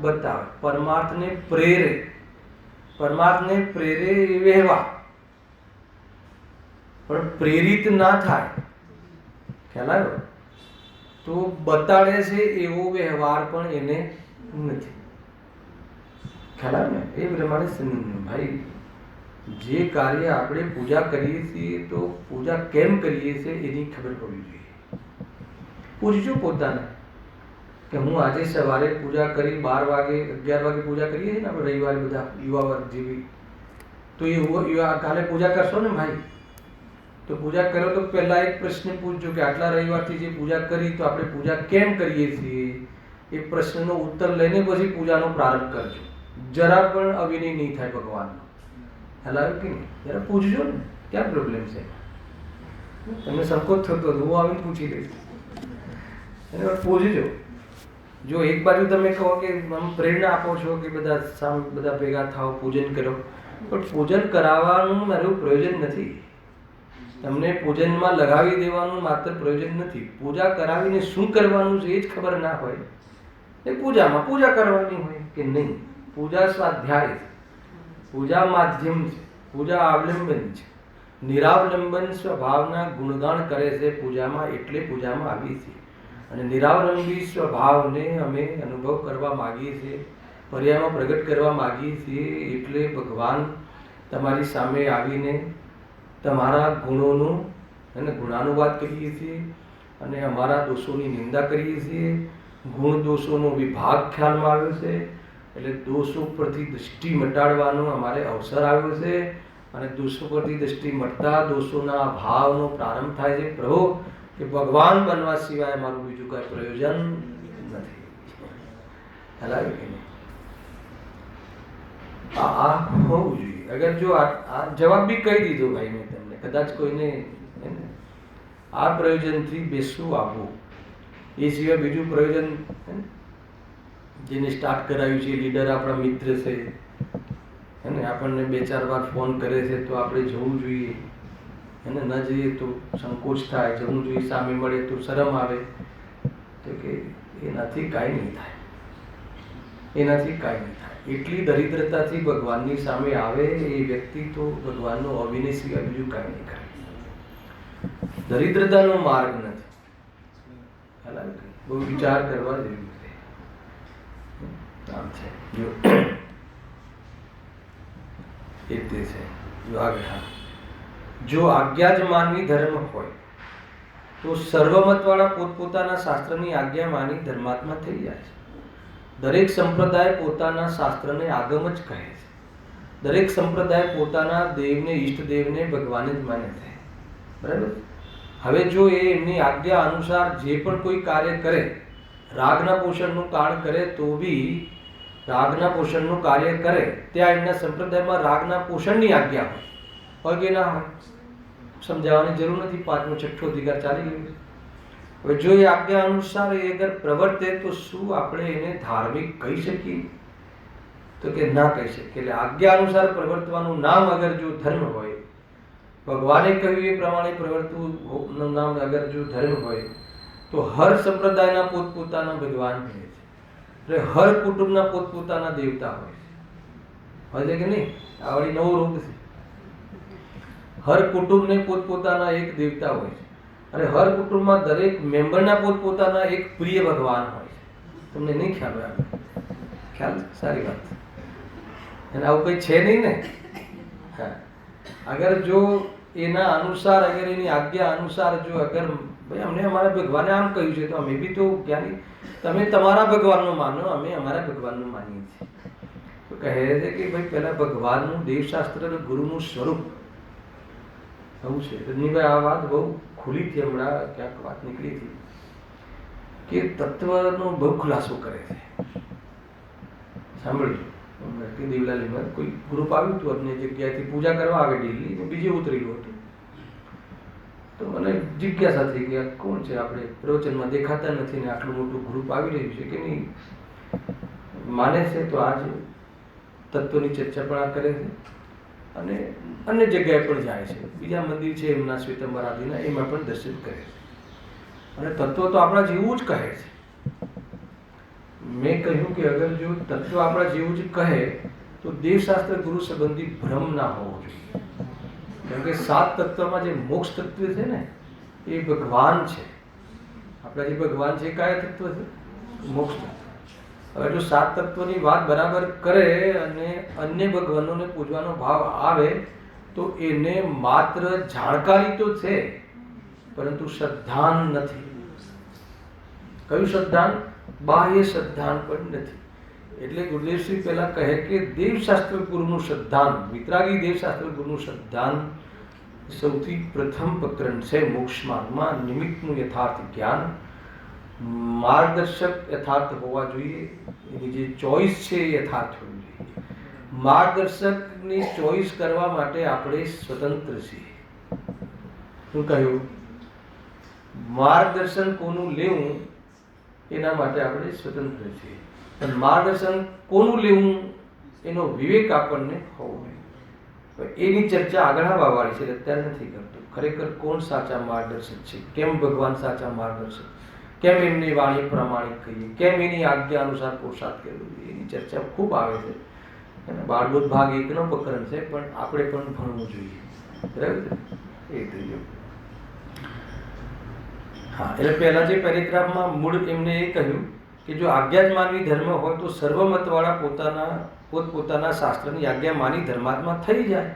Speaker 1: બતાવે, પરમાર્થને પ્રેરે. પરમાર્થને પ્રેરે એ વ્યવહાર, પણ પ્રેરિત ના થાય, ખ્યાલ આવ્યો? તો બતાડે છે એવો વ્યવહાર પણ એને નથી. ખ્યાલ આવે ને? એ પ્રમાણે ભાઈ જે કાર્ય આપણે પૂજા કરીએ છીએ તો પૂજા કેમ કરીએ છીએ એની ખબર હોવી જોઈએ. પૂછજો પોતાને કે હું આજે સવારે પૂજા કરી 12 વાગે 11 વાગે પૂજા કરીએ છીએ ને આપણે રવિવારે બધા યુવા વર્ગ જેવી, તો એ કાલે પૂજા કરશો ને ભાઈ, તો પૂજા કરો તો પહેલા એક પ્રશ્ન પૂછજો કે આટલા રવિવારથી જે પૂજા કરી તો આપણે પૂજા કેમ કરીએ છીએ, એ પ્રશ્નનો ઉત્તર લઈને પછી પૂજાનો પ્રારંભ કરજો. જરા પણ અવિનય નહીં થાય ભગવાનનો. ખ્યાલ કે નહીં? જરા પૂછજો ને, ક્યાં પ્રોબ્લેમ છે? તમને સંકોચ થતો હું આવીને પૂછી લઈશ. એને પૂછજો. જો એક બાજુ તમે કહો કે પ્રેરણા આપો છો કે બધા ભેગા થાવ, પૂજન કરો, પણ પૂજન કરાવવાનું મારું પ્રયોજન નથી. તમને પૂજનમાં લગાવી દેવાનું માત્ર પ્રયોજન નથી. પૂજા કરાવીને શું કરવાનું છે એ જ ખબર ના હોય, એ પૂજામાં પૂજા કરવાની હોય કે નહીં. પૂજા સ્વાધ્યાય, પૂજા માધ્યમ છે, પૂજા અવલંબન છે. નિરાવલંબન સ્વભાવના ગુણગાન કરે છે પૂજામાં, એટલે પૂજામાં આવી છે. અને નિરાવલંબી સ્વભાવને અમે અનુભવ કરવા માગીએ છીએ, પર્યાયમાં પ્રગટ કરવા માગીએ છીએ. એટલે ભગવાન તમારી સામે આવીને તમારા ગુણોનું અને ગુણાનુવાદ કરીએ છીએ અને અમારા દોષોની નિંદા કરીએ છીએ. ગુણ દોષોનો વિભાગ ખ્યાલમાં આવ્યો છે, એટલે દોષો પરથી દૃષ્ટિ મટાડવાનો અમારે અવસર આવ્યો છે. અને દોષો પરથી દૃષ્ટિ મટતા દોષોના ભાવનો પ્રારંભ થાય છે. પ્રભુ કે ભગવાન બનવા સિવાય મારું બીજું કઈ પ્રયોજન નથી. હલાવી કે નહીં? આ હોવું જોઈએ. અગર જો આ જવાબ બી કહી દીધો ભાઈ મેં તમને, કદાચ કોઈને આ પ્રયોજનથી બેસવું આવવું, એ સિવાય બીજું પ્રયોજન જેને સ્ટાર્ટ કરાવ્યું છે લીડર આપણા મિત્ર છે, એને આપણને 2-4 વાર ફોન કરે છે તો આપણે જવું જોઈએ, એને ન જઈએ તો સંકોચ થાય, જવું જોઈએ, સામે મળે તો શરમ આવે, તો કે એનાથી કાંઈ નહીં થાય, એનાથી કાંઈ નહીં થાય. એટલી દરિદ્રતાથી ભગવાનની સામે આવે એ વ્યક્તિ તો ભગવાનનો અભિનય સિવાય બીજું કાંઈ નહીં કરે. દરિદ્રતાનો માર્ગ નથી, બહુ વિચાર કરવા જેવું છે. આમ છે જો એ તે છે જો આજ્ઞા જ માનવી ધર્મ હોય તો સર્વમતવાળા પોતપોતાના શાસ્ત્રની આજ્ઞા માની ધર્માત્મા થઈ જાય છે. દરેક સંપ્રદાય પોતાના શાસ્ત્રને આગમ જ કહે છે. દરેક સંપ્રદાય પોતાના દેવને, ઈષ્ટદેવને ભગવાન જ માને છે. બરાબર. હવે જો એ એમની આજ્ઞા અનુસાર જે પણ કોઈ કાર્ય કરે, રાગના પોષણનું કાર્ય કરે તો બી રાગના પોષણનું કાર્ય કરે, ત્યાં એમના સંપ્રદાયમાં રાગના પોષણની આજ્ઞા હોય કે ના હોય, સમજાવવાની જરૂર નથી. 5મો 6ઠ્ઠો અધિકાર ચાલી ગયો. હવે જો એ આજ્ઞા અનુસાર એ અગર પ્રવર્તે તો શું આપણે એને ધાર્મિક કહી શકીએ? તો કે ના કહી શકીએ. એટલે આજ્ઞા અનુસાર પ્રવર્તવાનું નામ અગર જો ધર્મ હોય, ભગવાને કહ્યું એ પ્રમાણે પ્રવર્તવું નામ અગર જો ધર્મ હોય, તો હર સંપ્રદાયના પોતપોતાના ભગવાન કહે છે. એટલે હર કુટુંબના પોતપોતાના દેવતા હોય છે કે નહીં? આવડી નવો રોગ છે. હર કુટુંબને પોતપોતાના એક દેવતા હોય છે અને હર કુટુંબમાં દરેક મેમ્બરના પોતપોતાના એક પ્રિય ભગવાન હોય છે. તમને નહીં ખ્યાલ હોય? ખ્યાલ? સારી વાત. અને આવું કંઈ છે નહીં ને? હા. અગર જો એના અનુસાર, અગર એની આજ્ઞા અનુસાર જો અગર ભાઈ અમને અમારા ભગવાને આમ કહ્યું છે તો અમે બી તો જ્ઞાની, તમે તમારા ભગવાનનું માનો, અમે અમારા ભગવાનનું માનીએ છીએ. તો કહે છે કે ભાઈ પહેલા ભગવાનનું, દેવશાસ્ત્ર ગુરુનું સ્વરૂપ આવું છે. રજનીભાઈ આ વાત બહુ ખુલી હતી, હમણાં ક્યાંક વાત નીકળી હતી કે તત્વનો બહુ ખુલાસો કરે છે. સાંભળજો. દેવલાલીમાં કોઈ ગ્રુપ આવ્યું હતું અન્ય જગ્યાએથી પૂજા કરવા આવે દિલ્હી, બીજે ઉતરેલું હતું. તો મને જિજ્ઞાસા થઈ કે કોણ છે, આપણે પ્રવચનમાં દેખાતા નથી ને આટલું મોટું ગ્રુપ આવી રહ્યું છે કે નહીં, માને છે તો આજ તત્વની ચર્ચા પણ આ કરે છે અને અન્ય જગ્યાએ પણ જાય છે. બીજા મંદિર છે એમના શ્વેતંબર આદિના, એમાં પણ દર્શન કરે છે. અને તત્વ તો આપણા જેવું જ કહે છે. મેં કહ્યું કે અગર જો તત્વ આપણા જેવું જ કહે તો દેવશાસ્ત્ર ગુરુ સંબંધી ભ્રમ ના હોવો જોઈએ. કેમ કે 7 તત્વમાં જે મોક્ષ તત્વ છે ને એ ભગવાન છે. આપણા જે ભગવાન છે કયા તત્વ છે? મોક્ષ તત્વ. હવે જો 7 તત્વની વાત બરાબર કરે અને અન્ય ભગવાનોને પૂજવાનો ભાવ આવે તો એને માત્ર જાણકારી તો છે પરંતુ શ્રદ્ધાન નથી. કયું શ્રદ્ધાન? બાહ્ય શ્રદ્ધાન પણ નથી. એટલે ગુરુદેવશ્રી પહેલા કહે કે દેવશાસ્ત્ર ગુરુનું શ્રદ્ધાન, વિતરાગી દેવશાસ્ત્ર ગુરુનું શ્રદ્ધાન સૌથી પ્રથમ પ્રકરણ છે મોક્ષ માર્ગમાં. નિમિત્તનું યથાર્થ જ્ઞાન, માર્ગદર્શક યથાર્થ હોવા જોઈએ, એની જે ચોઈસ છે એ યથાર્થ હોવી જોઈએ. માર્ગદર્શકની ચોઈસ કરવા માટે આપણે સ્વતંત્ર છીએ. શું કહ્યું? માર્ગદર્શન કોનું લેવું એના માટે આપણે સ્વતંત્ર છીએ, પણ માર્ગદર્શન કોનું લેવું એનો વિવેક આપણને હોવો જોઈએ. એની ચર્ચા આગળ આવવાવાળી છે, અત્યારે નથી કરતો. ખરેખર કોણ સાચા માર્ગદર્શક છે, કેમ ભગવાન સાચા માર્ગદર્શક, કેમ એમની વાણી પ્રમાણિક કહીએ, કેમ એની આજ્ઞા અનુસાર પુરુષાર્થ કરવો જોઈએ, એની ચર્ચા ખૂબ આવે છે. અને બાળબોધ ભાગ 1નો પ્રકરણ છે, પણ આપણે પણ ભણવું જોઈએ. બરાબર? એ ત્રીજો. હા, એટલે પહેલા જે પેરેગ્રાફમાં મૂળ એમને એ કહ્યું કે જો આજ્ઞા જ માનવી ધર્મ હોય તો સર્વમતવાળા પોતપોતાના શાસ્ત્રની આજ્ઞા માની ધર્માત્મા થઈ જાય,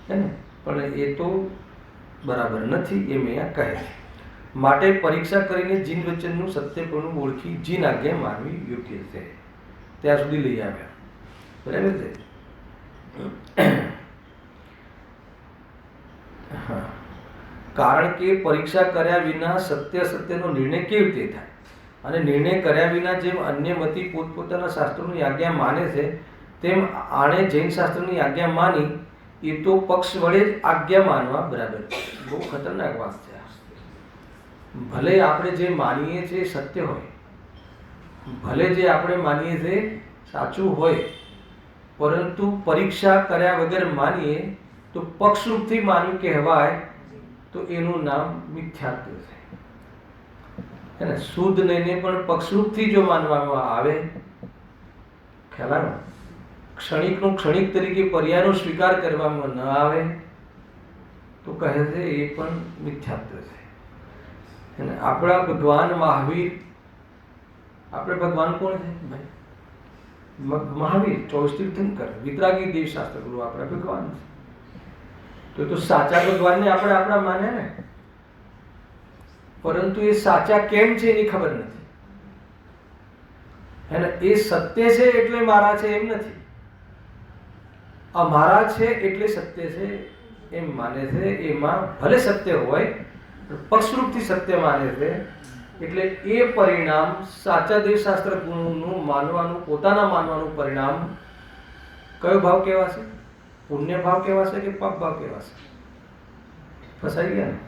Speaker 1: હે ને? પણ એ તો બરાબર નથી, એમ અહીંયા કહે. માટે પરીક્ષા કરીને જીન વચનનું સત્યપણું ઓળખી જીન આજ્ઞા માનવી યોગ્ય છે. ત્યાં સુધી લઈ આવ્યા. બરાબર છે? હા, કારણ કે પરીક્ષા કર્યા વિના સત્ય અસત્યનો નિર્ણય કેવી રીતે થાય? અને નિર્ણય કર્યા વિના જેમ અન્ય મતી પોતપોતાના શાસ્ત્રોની આજ્ઞા માને છે તેમ આણે જૈન શાસ્ત્રની આજ્ઞા માની, એ તો પક્ષ વડે જ આજ્ઞા માનવા બરાબર છે. બહુ ખતરનાક વાત છે. ભલે આપણે જે માનીએ છીએ સત્ય હોય, ભલે જે આપણે માનીએ છીએ સાચું હોય, પરંતુ પરીક્ષા કર્યા વગર માનીએ તો પક્ષરૂપથી માન્યું કહેવાય, તો એનું નામ મિથ્યાત્વ છે. એને શુદ્ધ લઈને પણ પક્ષરૂપથી જો માનવામાં આવે, ખ્યાલ આવ્યો? ક્ષણિકનું ક્ષણિક તરીકે પર્યાયનો સ્વીકાર કરવામાં ન આવે તો કહે છે એ પણ મિથ્યાત્વ છે. અને આપણા ભગવાન મહાવીર, આપણે ભગવાન કોણ છે ભાઈ? મહાવીર, 24 તીર્થંકર, વિતરાગી દેવશાસ્ત્ર ગુરુ આપણા ભગવાન છે. તો સાચા ભગવાનને આપણે આપણા માને ને, પરંતુ એ સાચા કેમ છે એની ખબર નથી. અને એ સત્ય છે એટલે મારા છે એમ નથી, અમારા છે એટલે સત્ય છે એમ માને છે. એમાં ભલે સત્ય હોય, પક્ષરૂપથી સત્ય માને છે. એટલે એ પરિણામ સાચા દેવશાસ્ત્ર ગુરુનું માનવાનું, પોતાના માનવાનું પરિણામ કયો ભાવ કહેવાશે? પુણ્ય ભાવ કહેવાશે કે પાપ ભાવ કહેવાશે? ફસાઈ ગયા ને?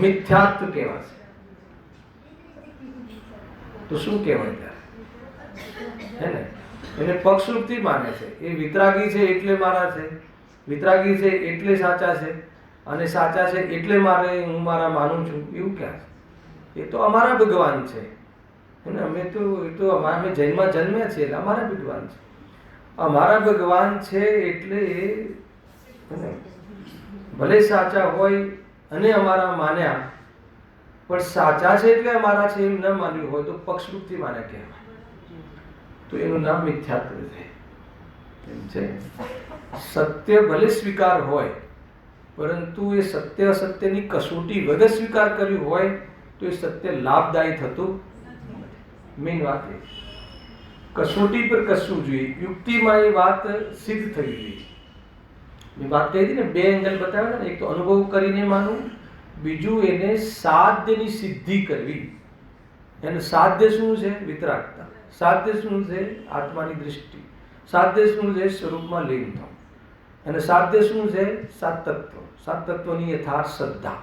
Speaker 1: મિથ્યાત્વ કહેવાશે. તો શું કહેવાય ત્યારે? હે ને? એને પક્ષરૂપથી માને છે. એ વિતરાગી છે એટલે મારા છે, વિતરાગી છે એટલે સાચા છે, અને સાચા છે એટલે હું મારા માનું છું, એવું ક્યાં છે? એ તો અમારા ભગવાન છે. અમે તો અમે જૈનમાં જન્મ્યા છીએ એટલે અમારા ભગવાન છે. અમારા ભગવાન છે એટલે ભલે સાચા હોય અને અમારા માન્યા, પણ સાચા છે એટલે અમારા છે એમ ન માન્યું હોય તો પક્ષરૂપથી માન્યા કહેવાય, તો એનું નામ મિથ્યાત્વ છે. એમ છે, સત્ય ભલે સ્વીકાર હોય, પરંતુ એ સત્ય અસત્યની કસોટી વગર સ્વીકાર કર્યું હોય તો એ સત્ય લાભદાયી થતું મેઇન વાત એ કસોટી પર કસવું જોઈએ. યુક્તિમાં એ વાત સિદ્ધ થવી જોઈએ. મેં વાત કહી હતી ને, બે એંગલ બતાવ્યા ને, એક તો અનુભવ કરીને માનવું, બીજું એને સાધ્યની સિદ્ધિ કરવી. એનું સાધ્ય શું છે? વિતરાગતા. સાધ્ય શું છે? આત્માની દૃષ્ટિ. સાધ્ય શું છે? સ્વરૂપમાં લીન થવું. અને સાધ્ય શું છે? સાત તત્વ. સાત તત્વની યથાર્થ શ્રદ્ધા.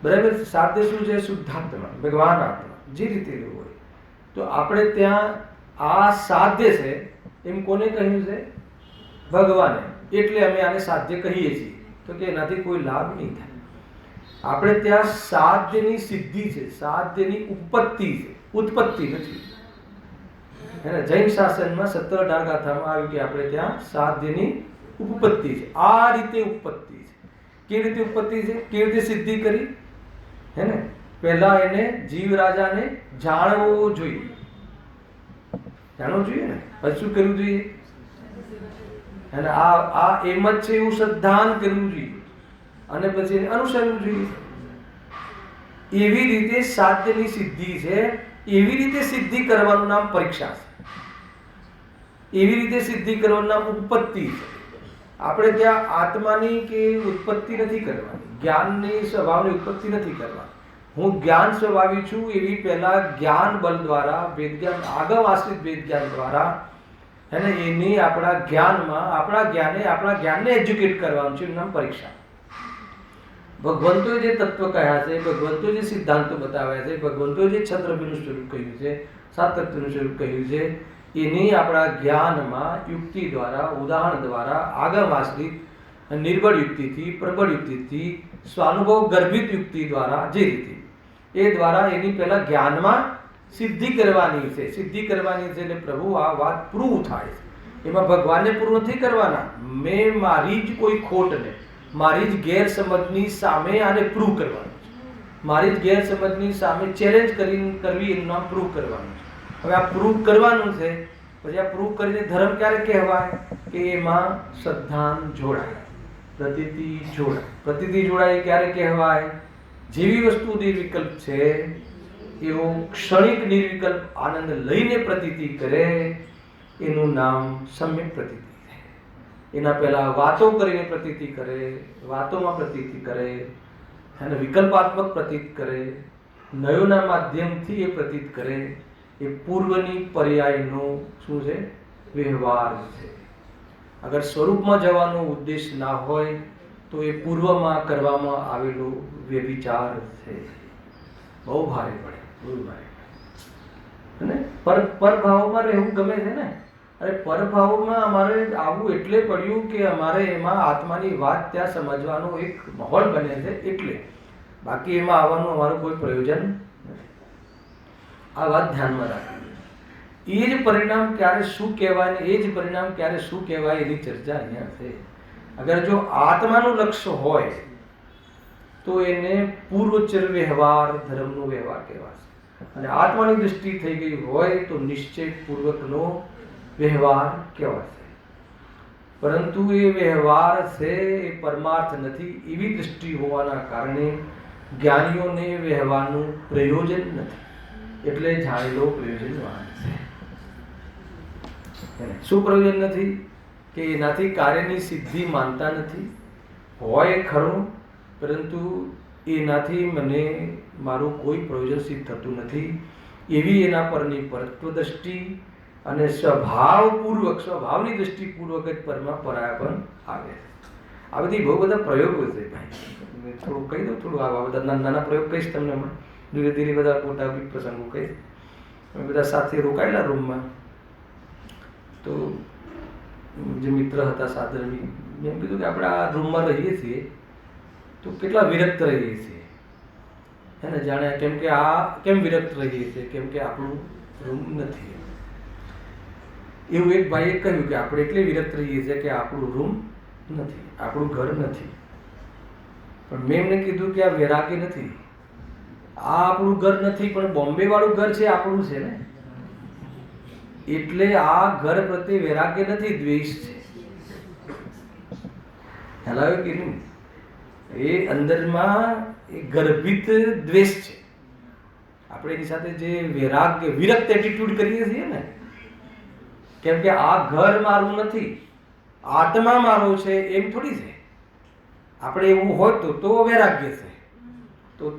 Speaker 1: બરાબર. સાધ્ય શું છે? શુદ્ધાત્મા, ભગવાન આત્મા, જે રીતે એવું હોય. તો આપણે ત્યાં આ સાધ્ય છે એમ કોને કહ્યું છે? ભગવાને. એટલે અમે આને સાધ્ય કહીએ છીએ. તો કે એનાથી કોઈ લાભ નહીં થાય. આપણે ત્યાં સાધ્યની સિદ્ધિ છે, સાધ્યની ઉત્પત્તિ છે, ઉત્પત્તિ નથી. એને જૈન શાસનમાં 17-18 ગાથામાં આવ્યું કે આપણે ત્યાં સાધ્યની ઉત્પત્તિ છે. આ રીતે ઉત્પત્તિ છે. કેવી રીતે ઉત્પત્તિ છે? કેવી રીતે સિદ્ધિ કરી? હે ને? પહેલા એને જીવ રાજાને જાણવો જોઈએ. જાણવું જોઈએ ને, પછી શું કરવું જોઈએ? અને આ એમ જ છે એવું શ્રદ્ધાન કરવું જોઈએ, અને પછી એને અનુસરવું જોઈએ. એવી રીતે સાધ્યની સિદ્ધિ છે. એવી રીતે સિદ્ધિ કરવાનું નામ પરીક્ષા છે. એવી રીતે સિદ્ધિ કરવાનું નામ ઉત્પત્તિ છે. આપણે ત્યાં આત્માની કે ઉત્પત્તિ નથી કરવાની, જ્ઞાનની સ્વભાવની ઉત્પત્તિ નથી કરવાની. હું જ્ઞાન સ્વભાવી છું એવી પહેલા જ્ઞાન બળ દ્વારા, વેદ જ્ઞાન, આગમ આશ્રિત વેદ જ્ઞાન દ્વારા, અને એની આપણા જ્ઞાનને એજ્યુકેટ કરવાનું છે. એનું નામ પરીક્ષા. ભગવંતોએ જે તત્વ કહ્યા છે, ભગવંતોએ જે સિદ્ધાંતો બતાવ્યા છે, ભગવંતોએ જે છત્રભીનું સ્વરૂપ કહ્યું છે, સાત તત્વનું સ્વરૂપ કહ્યું છે, એની આપણા જ્ઞાનમાં યુક્તિ દ્વારા, ઉદાહરણ દ્વારા, આગમ આશ્રિત નિર્બળ યુક્તિથી, પ્રબળ યુક્તિથી, સ્વાનુભવ ગર્ભિત યુક્તિ દ્વારા, જે રીતે એ દ્વારા એની પહેલા જ્ઞાનમાં સિદ્ધિ કરવાની છે. સિદ્ધિ કરવાની છે એટલે પ્રભુ આ વાત પ્રૂવ થાય છે. એમાં ભગવાનને પ્રૂવ નથી કરવાના. મેં મારી જ કોઈ ખોટને, મારી જ ગેરસમજની સામે આને પ્રૂવ કરવાનું છે. મારી જ ગેરસમજની સામે ચેલેન્જ કરવી, એનું નામ પ્રૂવ કરવાનું છે. હવે આ પ્રૂવ કરવાનું છે, પછી આ પ્રૂવ કરીને ધર્મ ક્યારે કહેવાય? કે એમાં શ્રદ્ધાન જોડાય, પ્રતીતિ જોડાય. પ્રતીતિ જોડાય ક્યારે કહેવાય? જેવી વસ્તુ નિર્વિકલ્પ છે એવો ક્ષણિક નિર્વિકલ્પ આનંદ લઈને પ્રતીતિ કરે, એનું નામ સમ્યક પ્રતીતિ છે. એના પહેલા વાતો કરીને પ્રતીતિ કરે, વાતોમાં પ્રતીતિ કરે, અને વિકલ્પાત્મક પ્રતીત કરે, નયોના માધ્યમથી એ પ્રતીત કરે. એ પૂર્વની પર્યાયનો શું છે? વ્યવહાર છે. અગર સ્વરૂપમાં જવાનો ઉદ્દેશ ના હોય તો એ પૂર્વમાં કરવામાં આવેલો વ્યભિચાર છે. બહુ ભારે પડે, બહુ ભારે પડે. અને પરભાવમાં રહેવું ગમે છે ને. અરે પરભાવમાં અમારે આવવું એટલે પડ્યું કે અમારે એમાં આત્માની વાત ત્યાં સમજવાનો એક માહોલ બને છે એટલે. બાકી એમાં આવવાનું અમારું કોઈ પ્રયોજન નથી. આ વાત ધ્યાનમાં રાખવી. એ જ પરિણામ ક્યારે શું કહેવાય, એ જ પરિણામ ક્યારે શું કહેવાય એની ચર્ચા અહીંયા છે. અગર જો આત્માનું લક્ષ્ય હોય તો એને પૂર્વચર વ્યવહાર ધર્મનો વ્યવહાર કહેવાશે. અને આત્માની દૃષ્ટિ થઈ ગઈ હોય તો નિશ્ચયપૂર્વકનો વ્યવહાર કહેવાશે. પરંતુ એ વ્યવહાર છે એ પરમાર્થ નથી એવી દૃષ્ટિ હોવાના કારણે જ્ઞાનીઓને વ્યવહારનું પ્રયોજન નથી. એટલે જાણેલો પ્રયોજનવાન છે. શું પ્રયોજન નથી? કે એનાથી કાર્યની સિદ્ધિ માનતા નથી. હોય ખરું, પરંતુ એનાથી મને મારું કોઈ પ્રયોજન સિદ્ધ થતું નથી એવી એના પરની પરત્વ દ્રષ્ટિ અને સ્વભાવની દૃષ્ટિપૂર્વક જ પરમાં પરાયપણ આવે. આ બધી બહુ બધા પ્રયોગો છે ભાઈ. થોડું કહી દઉં, થોડું આવા બધા નાના પ્રયોગ કહીશ તમને. ધીરે ધીરે બધા મોટા બી પ્રસંગો કહીશ. અમે બધા સાથે રોકાયેલા રૂમમાં, તો જે મિત્ર હતા સાધર્મી, એમ કીધું કે આપણે આ રૂમમાં રહીએ છીએ તો કેટલા વિરક્ત રહીએ છીએ. એને જાણે કેમ કે આ કેમ વિરક્ત રહીએ છીએ? કેમ કે આપણું રૂમ નથી. એવું એક ભાઈએ કહ્યું કે આપણે એટલે વિરક્ત રહીએ છીએ કે આપણું રૂમ નથી, આપણું ઘર નથી. પણ મેં એમને કીધું કે આ વૈરાગ્ય નથી. આ આપણું ઘર નથી, પણ બોમ્બે વાળું ઘર છે, આપણું છે ને. એટલે આ ઘર પ્રત્યે વૈરાગ્ય નથી, દ્વેષ છે. ખ્યાલ આવ્યો કે નહીં? એ અંદરમાં એ ગર્ભિત દ્વેષ છે. આપણે એની સાથે જે વૈરાગ્ય વિરક્ત એટીટ્યુડ કરીએ છીએ ને, કેમ કે આ ઘર મારું નથી, આત્મા મારો છે એમ થોડી છે. આપણે એવું હોય તો વૈરાગ્ય છે,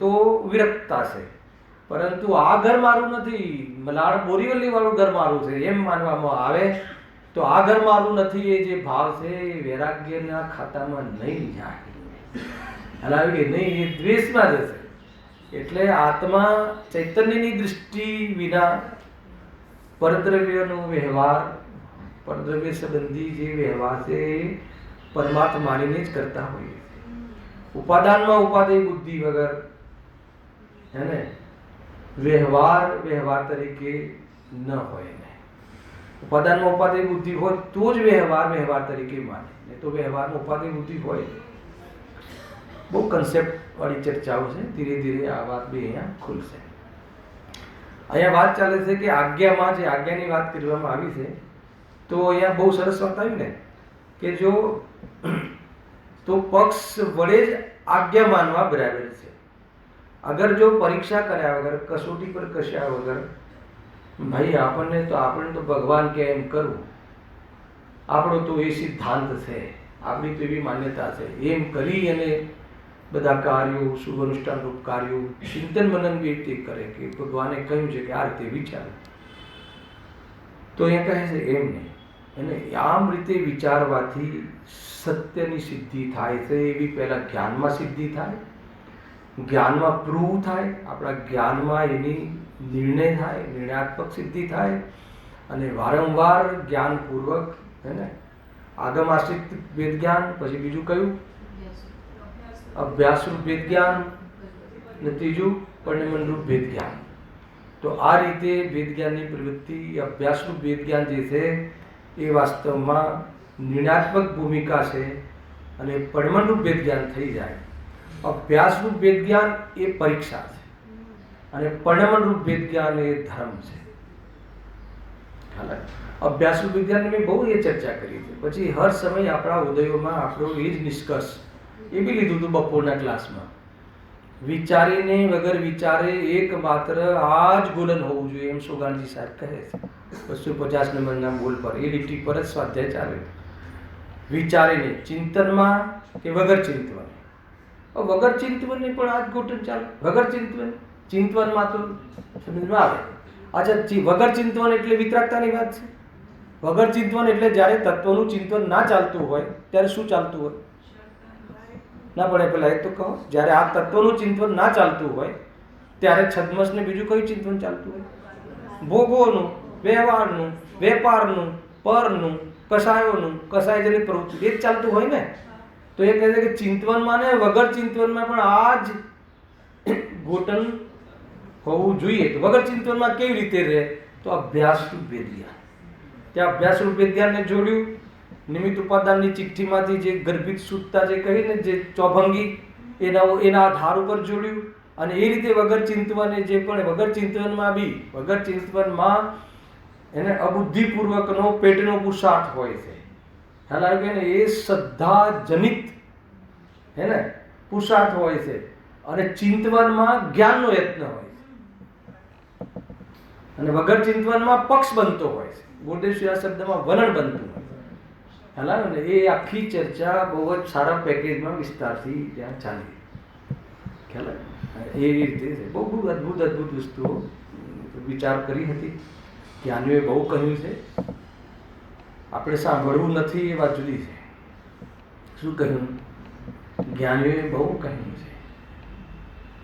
Speaker 1: તો વિરક્તતા છે. પરંતુ આ ઘર મારું નથી, મલાડ બોરીવલી વાળું ઘર મારું છે એમ માનવામાં આવે તો આ ઘર મારું નથી એ જે ભાવ છે એ વૈરાગ્યના ખાતામાં નહીં જાય. હલાવી કે નહીં, એ દ્વેષમાં જશે. એટલે આત્મા ચૈતન્યની દૃષ્ટિ વિના પરદ્રવ્યનો વ્યવહાર, પરદ્રવ્ય સંબંધી જે વ્યવહાર છે એ પરમાર્થ માનીને જ કરતા હોઈએ. ઉપાદાનમાં ઉપાદેય બુદ્ધિ વગર હે ને વ્યવહાર તરીકે ન હોય ને. ઉપાદાનમાં ઉપાદેય બુદ્ધિ હોય તો જ વ્યવહાર તરીકે માને, નહીં તો વ્યવહારમાં ઉપાદેય બુદ્ધિ હોય. બહુ કન્સેપ્ટ વાળી ચર્ચાઓ છે. ધીરે ધીરે આ વાત બી અહીંયા ખુલશે. અહીંયા વાત ચાલે છે કે આજ્ઞામાં જે આજ્ઞાની વાત કરવામાં આવી છે, તો અહીંયા બહુ સરસ વાત આવી ને કે જો તો પક્ષ વડે જ આજ્ઞા માનવા બરાબર છે. અગર જો પરીક્ષા કર્યા વગર, કસોટી પર કસ્યા વગર, ભાઈ આપણને તો ભગવાન કે એમ કરવું, આપણો તો એ સિદ્ધાંત છે, આપણી તો એવી માન્યતા છે, એમ કરી અને બધા કાર્યો, શુભ અનુષ્ઠાન રૂપ કાર્યો, ચિંતન મનન બી રીતે કરે કે ભગવાને કહ્યું છે કે આ રીતે વિચારો, તો એ કહે છે એમ નહીં. અને આમ રીતે વિચારવાથી સત્યની સિદ્ધિ થાય છે. એવી પહેલાં જ્ઞાનમાં સિદ્ધિ થાય, જ્ઞાનમાં પ્રૂવ થાય, આપણા જ્ઞાનમાં એની નિર્ણય થાય, નિર્ણયાત્મક સિદ્ધિ થાય. અને વારંવાર જ્ઞાનપૂર્વક હે ને આગમ આશ્રિત વેદ જ્ઞાન, પછી બીજું કયું અભ્યાસરૂપ વેદ જ્ઞાન, ને ત્રીજું પરિણમનરૂપ વેદ જ્ઞાન. તો આ રીતે વેદ જ્ઞાનની પ્રવૃત્તિ, અભ્યાસરૂપ વેદ જ્ઞાન જે છે એ વાસ્તવમાં નિર્ણયાત્મક ભૂમિકા છે. અને પરિણમનરૂપ વેદ જ્ઞાન થઈ જાય. અભ્યાસરૂપ વેદ જ્ઞાન એ પરીક્ષા છે અને પરિણમનરૂપ વેદ જ્ઞાન એ ધર્મ છે. અભ્યાસરૂપ વિજ્ઞાનની મેં બહુ એ ચર્ચા કરી છે. પછી હર સમય આપણા ઉદયોમાં આપણો એ જ નિષ્કર્ષ એ બી લીધું હતું બપોરના ક્લાસમાં. વિચારીને વગર વિચારે એકમાત્ર આ જ ગોલન હોવું જોઈએ એમ સોગાનજી સાહેબ કહે છે 250 નંબરના બોલ પર. એ લીટી પર જ સ્વાધ્યાય ચાલે. વિચારીને ચિંતનમાં કે વગર ચિંતવન. વગર ચિંતવનની પણ આ જ ગોઠન ચાલે. વગર ચિંતવનમાં તો સમજમાં આવે. અચ્છા, વગર ચિંતવન એટલે વિતરાગતાની વાત છે. વગર ચિંતવન એટલે જ્યારે તત્વનું ચિંતન ના ચાલતું હોય ત્યારે શું ચાલતું હોય? ના પડે પેલા એક તો કહો. જ્યારે આ તત્વનું ચિંતન ના ચાલતું હોય ત્યારે છદ્મસને બીજું કયું ચિંતન ચાલતું હોય? ભોગોનું, વ્યવહારનું, વેપારનું, પરનું, કસાયોનું, કસાય જેની પ્રવૃત્તિ એ જ ચાલતું હોય ને. તો એ કહે છે કે ચિંતવનમાં ને વગર ચિંતવનમાં પણ આ જ ગોઠન હોવું જોઈએ. તો વગર ચિંતવનમાં કેવી રીતે રહે? તો અભ્યાસરૂપ વેદ્યા. ત્યાં અભ્યાસરૂપ વેદ્યાને જોડ્યું, નિમિત્ત ઉપાદાનની ચિઠ્ઠીમાંથી જે ગર્ભિત સૂત્રતા જે કહીને જે ચોભંગી એના આધાર ઉપર જોડ્યું. અને એ રીતે વગર ચિંતવને જે પણ વગર ચિંતવનમાં બી વગર ચિંતવનમાં એને અબુદ્ધિપૂર્વકનો પેટનો પુરુષાર્થ હોય છે. ખ્યાલ આવ્યો કે ને? એ શ્રદ્ધા જનિત હે ને પુરુષાર્થ હોય છે. અને ચિંતવનમાં જ્ઞાનનો યત્ન હોય છે. અને વગર ચિંતવનમાં પક્ષ બનતો હોય છે. ગુરુદેવ શ્રી આ શબ્દમાં વલણ બનતું હોય છે. ખ્યાલ આવ્યો ને? એ આખી ચર્ચા બહુ જ સારા પેકેજમાં વિસ્તારથી ત્યાં ચાલી. ખ્યાલ આવ્યો? એ રીતે છે. બહુ બહુ અદ્ભુત વસ્તુઓ વિચાર કરી હતી. જ્ઞાનીઓએ બહુ કહ્યું છે. આપણે સાંભળવું નથી એ વાત જુદી છે. શું કહ્યું? જ્ઞાનીઓએ બહુ કહ્યું છે.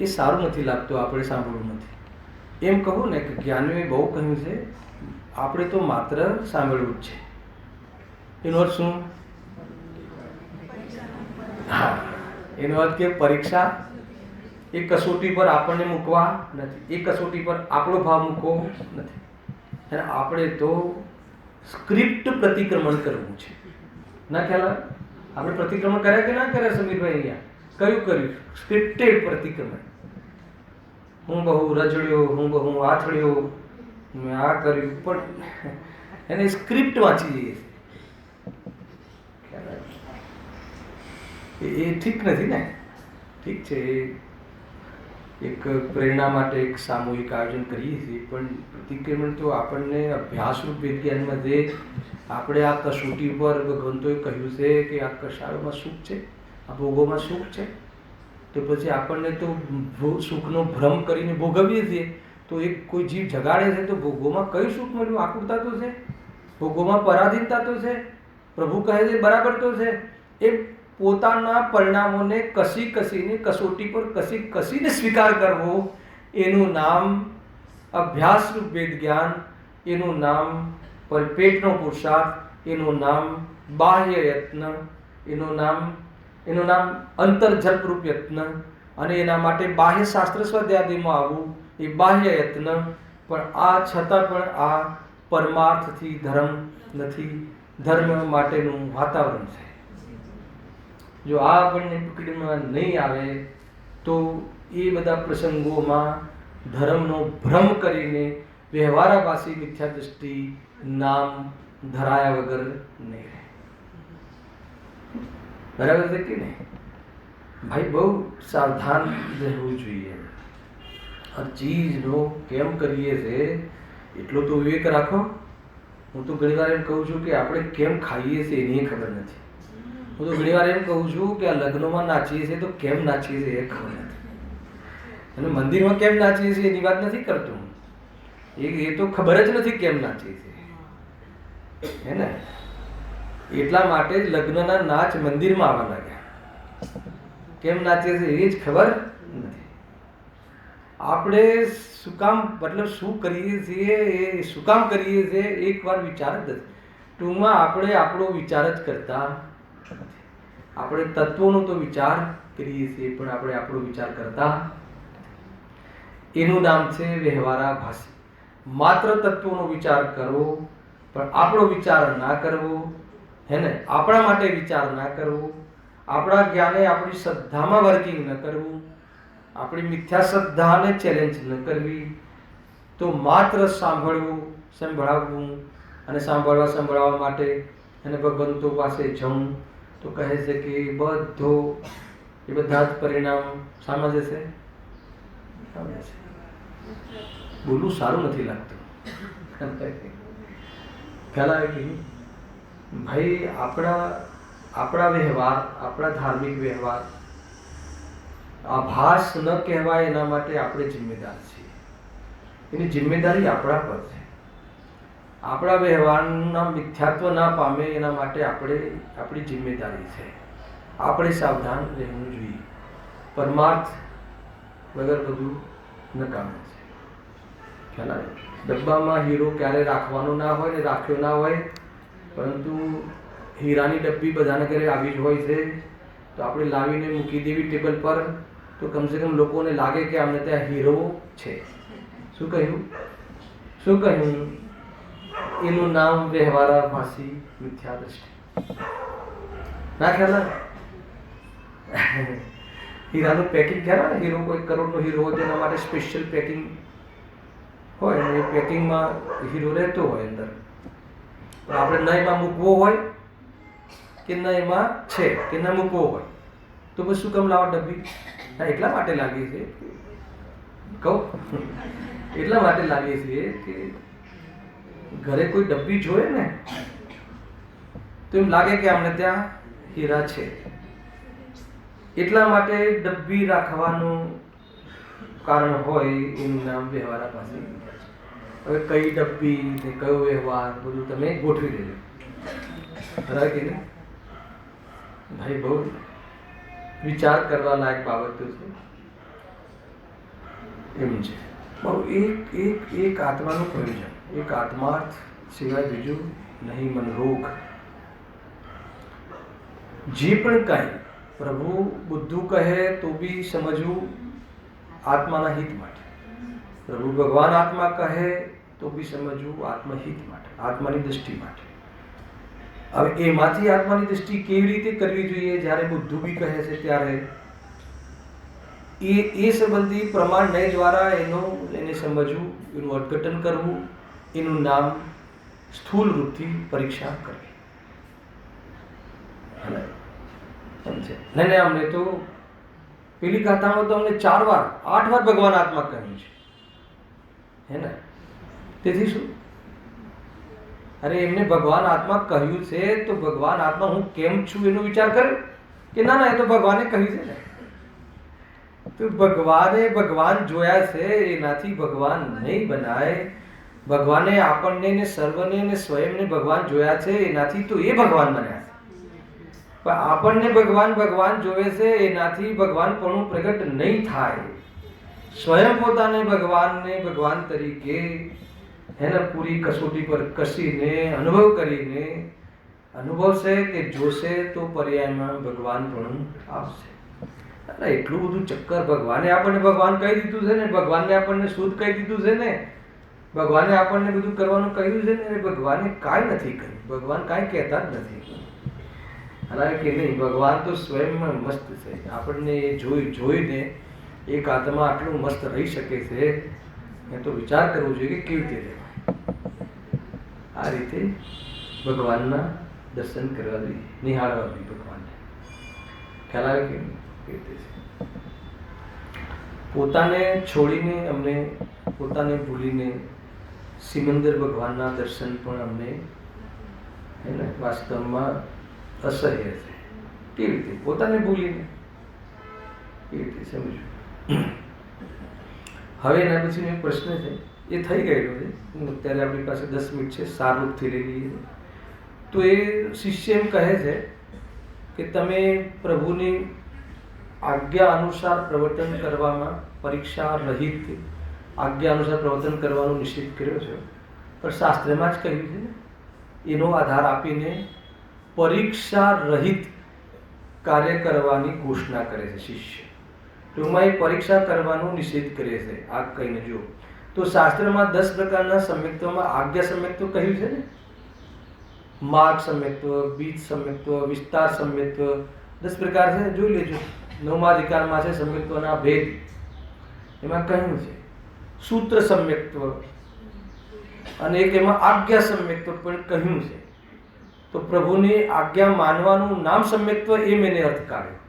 Speaker 1: એ સારું નથી લાગતું, આપણે સાંભળવું નથી. એમ કહું ને કે જ્ઞાનીઓએ બહુ કહ્યું છે, આપણે તો માત્ર સાંભળવું જ છે. એનો અર્થ શું? હા, એનો અર્થ કે પરીક્ષા એ કસોટી પર આપણને મૂકવા નથી. એ કસોટી પર આપણો ભાવ મૂકવો નથી. અને આપણે તો સ્ક્રિપ્ટ પ્રતિક્રમણ કરવું છે. ના ખ્યાલ આવે? આપણે પ્રતિક્રમણ કર્યા કે ના કર્યા સમીરભાઈ? અહીંયા કયું કર્યું? સ્ક્રિપ્ટેડ પ્રતિક્રમણ. હું બહુ રજડ્યો, હું બહુ આથડ્યો, મેં આ કર્યું, પણ એને સ્ક્રિપ્ટ વાંચી જઈએ. એ ઠીક નથી ને. ઠીક છે, એક પ્રેરણા માટે એક સામૂહિક આયોજન કરીએ છીએ, પણ પ્રતિક્રમણ તો આપણને અભ્યાસરૂપ વિજ્ઞાનમાં જે આપણે આ કસોટી પર ભગવંતોએ કહ્યું છે કે આ કષાયોમાં સુખ છે, આ ભોગોમાં સુખ છે, તો પછી આપણને તો સુખનો ભ્રમ કરીને ભોગવીએ છીએ. તો એક કોઈ જીવ જગાડે છે તો ભોગોમાં કયું સુખ મળ્યું? આકુરતા તો છે, ભોગોમાં પરાધીનતા તો છે. પ્રભુ કહે છે બરાબર તો છે. એ પોતાના પરિણામોને કસીને કસોટી પર કસીને સ્વીકાર કરવો, એનું નામ અભ્યાસરૂપ વેદ જ્ઞાન, એનું નામ પેટનો પુરુષાર્થ, એનું નામ બાહ્ય યત્ન, એનું નામ અંતર્જલ્પરૂપ યત્ન. અને એના માટે બાહ્ય શાસ્ત્ર સ્વાધ્યાયમાં આવવું એ બાહ્ય યત્ન. પણ આ છતાં પણ આ પરમાર્થથી ધર્મ નથી, ધર્મ માટેનું વાતાવરણ છે. જો આ આપણને પકડીમાં નહીં આવે તો એ બધા પ્રસંગોમાં ધર્મનો ભ્રમ કરીને વ્યવહારાભાસી મિથ્યા દૃષ્ટિ નામ ધરાયા વગર નહીં રહે. બરાબર છે કે નહીં? ભાઈ બહુ સાવધાન રહેવું જોઈએ. હર ચીજનો કેમ કરીએ છે એટલો તો વિવેક રાખો. હું તો ઘણી વાર એમ કહું છું કે આપણે કેમ ખાઈએ છીએ એની ખબર નથી. હું તો ઘણી વાર એમ કહું છું કે આ લગ્નમાં નાચીએ છીએ તો કેમ નાચીએ છીએ એ ખબર નથી. અને મંદિરમાં કેમ નાચીએ છીએ એની વાત નથી કરતો હું. એ તો ખબર જ નથી કેમ નાચીએ છીએ, હે ને? એટલા માટે જ લગ્નના નાચ મંદિરમાં આવવા લાગ્યા. કેમ નાચીએ છીએ એ જ ખબર નથી. આપણે શું કામ, મતલબ શું કરીએ છીએ, એ શું કામ કરીએ છીએ એકવાર વિચાર જ નથી. ટૂંકમાં આપણે આપણો વિચાર જ કરતા નથી. આપણે તત્વોનો તો વિચાર કરીએ છીએ, પણ આપણે આપણો વિચાર કરતા. એનું નામ છે વ્યવહારાભાસી. માત્ર તત્વોનો વિચાર કરવો, પણ આપણો વિચાર ના કરવો, હે ને? આપણા માટે વિચાર ના કરવો, આપણા જ્ઞાને આપણી શ્રદ્ધામાં વર્કિંગ ન કરવું, આપણી મિથ્યા શ્રદ્ધાને ચેલેન્જ ન કરવી, તો માત્ર સંભળાવવું અને સંભળાવવા માટે અને ભગવંતો પાસે જવું. તો કહે છે કે એ બધા જ પરિણામ સામે જશે. બોલવું સારું નથી લાગતું. ખ્યાલ આવે કે ભાઈ આપણા વ્યવહાર, આપણા ધાર્મિક વ્યવહાર આભાસ ન કહેવાય એના માટે આપણે જિમ્મેદાર છીએ. એની જિમ્મેદારી આપણા પર છે. આપણા વ્યવહારના મિથ્યાત્વ ના પામે એના માટે આપણી જિમ્મેદારી છે. આપણે સાવધાન રહેવું જોઈએ. પરમાર્થ વગર બધું નકામો છે. ખ્યાલ આવે? ડબ્બામાં હીરો ક્યારે રાખવાનો ના હોય ને રાખ્યો ના હોય, પરંતુ હીરાની ડબ્બી બધાના ઘરે આવી જ હોય છે. તો આપણે લાવીને મૂકી દેવી ટેબલ પર, તો કમસે કમ લોકોને લાગે કે અમને ત્યાં હીરો છે. શું કહ્યું? શું કહ્યું? એનું નામ વ્યવહારાભાસી મિથ્યા દ્રષ્ટિ. ના ખ્યાલ આવે? હીરાનું પેકિંગ ખ્યાલ આવે? હીરો કોઈ કરોડનો હીરો હોય તેના માટે સ્પેશિયલ પેકિંગ હોય, અને એ પેકિંગમાં હીરો રહેતો હોય અંદર. પણ આપણે ન એમાં મૂકવો હોય કે ન એમાં છે કે ન મૂકવો હોય, તો પછી શું કામ લાવો ડબ્બી? હા, એટલા માટે લાવીએ છીએ કહું, એટલા માટે લાવીએ છીએ કે ઘરે કોઈ ડબ્બી જોયે ને તો એમ લાગે કે અમને ત્યાં હીરા છે. એટલા માટે ડબ્બી રાખવાનું કારણ હોય એનું નામ વ્યવહારાભાસી. હવે કઈ ડબ્બી ને કયો વ્યવહાર બધું તમે ગોઠવી દેજો. બરાબર કે નહીં ભાઈ? બહુ વિચાર કરવા લાયક બાબતો છે. એમ છે બહુ એક આત્માનું પ્રયોજન, એક આત્માર્થ સિવાય બીજું નહીં. મનરોગ જે પણ કાંઈ પ્રભુ બુદ્ધું કહે તો બી સમજવું આત્માના હિત માટે. પ્રભુ ભગવાન આત્મા કહે તો બી સમજવું આત્મહિત માટે, આત્માની દૃષ્ટિ માટે. હવે એમાંથી આત્માની દૃષ્ટિ કેવી રીતે કરવી જોઈએ જ્યારે બુદ્ધુ બી કહે છે ત્યારે એ સંબંધી પ્રમાણ નય દ્વારા એને સમજવું, એનું અર્થઘટન કરવું, એનું નામ સ્થૂલ રૂપથી પરીક્ષા કરવી. નહીં અમને તો પેલી કથામાં તો અમને 4 વાર 8 વાર ભગવાન આત્મા કહ્યું છે, હે ને? તેથી શું? અરે એમને ભગવાન આત્મા કહ્યું છે તો ભગવાન આત્મા હું કેમ છું એનો વિચાર કરે કે ના એ તો ભગવાને કહ્યું છે ને. તો ભગવાને ભગવાન જોયા છે, એનાથી ભગવાન નહીં બનાય. ભગવાને આપણને ને સર્વને ને સ્વયંને ભગવાન જોયા છે, એનાથી તો એ ભગવાન બન્યા છે. પણ આપણને ભગવાન ભગવાન જોવે છે, એનાથી ભગવાનપણું પ્રગટ નહીં થાય. સ્વયં પોતાને ભગવાનને ભગવાન તરીકે એને પૂરી કસોટી પર કસીને અનુભવ કરીને અનુભવશે કે જોશે તો પર્યાયમાં ભગવાનપણું આવશે. એટલું બધું ચક્કર ભગવાને આપણને ભગવાન કહી દીધું છે ને, ભગવાનને આપણને શુદ્ધ કહી દીધું છે ને, ભગવાને આપણને બધું કરવાનું કહ્યું છે ને. ભગવાને કાંઈ નથી કહ્યું, ભગવાન કાંઈ કહેતા જ નથી. હાલાકી કે નહીં, ભગવાન તો સ્વયંમાં મસ્ત છે. આપણને એ જોઈને એક આત્મા આટલું મસ્ત રહી શકે છે એ તો વિચાર કરવો જોઈએ કે કેવી રીતે રહેવાય. આ રીતે ભગવાનના દર્શન કરવા જોઈએ, નિહાળવા જોઈએ ભગવાનને. ખ્યાલ આવે કે નહીં? પોતાને છોડીને અમને, પોતાને ભૂલીને સિમંદર ભગવાનના દર્શન પણ અમને એને વાસ્તવમાં અસહ્ય છે. કેવી રીતે? પોતાને ભૂલીને કેવી રીતે સમજવું? હવે એના પછીનો એક પ્રશ્ન છે, એ થઈ ગયેલો છે. અત્યારે આપણી પાસે 10 મિનિટ છે, સારરૂપથી લઈ લઈએ. તો એ શિષ્ય એમ કહે છે કે તમે પ્રભુની આજ્ઞા અનુસાર પ્રવર્તન કરવામાં, પરીક્ષા રહિત આજ્ઞા અનુસાર પ્રવર્તન કરવાનો નિષેધ કર્યો છે, પણ શાસ્ત્રમાં જ કહ્યું છે ને, એનો આધાર આપીને પરીક્ષા રહિત કાર્ય કરવાની ઘોષણા કરે છે શિષ્ય. ટૂંકમાં એ પરીક્ષા કરવાનો નિષેધ કરે છે. આ કહીને જો તો શાસ્ત્રમાં 10 પ્રકારના સમ્યક્ત્વમાં આજ્ઞા સમ્યક્ત્વ કહ્યું છે ને, માર્ગ સમ્યક્ત્વ, બીજ સમ્યક્ત્વ, વિસ્તાર સમ્યક્ત્વ, 10 પ્રકાર છે. જોઈ લેજો. 9મા અધિકારમાં છે સમ્યક્ત્વના ભેદ. એમાં કહ્યું છે સૂત્ર સમ્યક્ત્વ, અને એક એમાં આજ્ઞા સમ્યક્ત્વ પણ કહ્યું છે. તો પ્રભુની આજ્ઞા માનવાનું નામ સમ્યક્ત્વ, એમ એને અર્થ કાઢ્યો.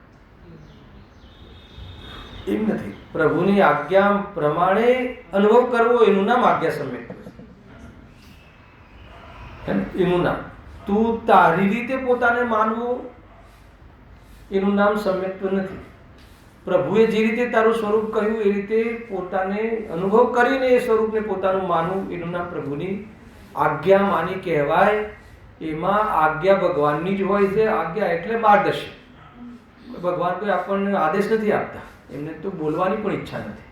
Speaker 1: એમ નથી, પ્રભુની આજ્ઞા પ્રમાણે અનુભવ કરવો એનું નામ આજ્ઞા સમ્યક્ત્વ છે. એનું નામ તું તારી રીતે પોતાને માનવું એનું નામ સમ્યક્ત્વ નથી. પ્રભુએ જે રીતે તારું સ્વરૂપ કહ્યું એ રીતે પોતાને અનુભવ કરીને એ સ્વરૂપને પોતાનું માનવું એનું નામ પ્રભુની આજ્ઞા માની કહેવાય. એમાં આજ્ઞા ભગવાનની જ હોય છે. આજ્ઞા એટલે માર્ગદર્શન. ભગવાન કોઈ આપણને આદેશ નથી આપતા, એમને તો બોલવાની પણ ઈચ્છા નથી.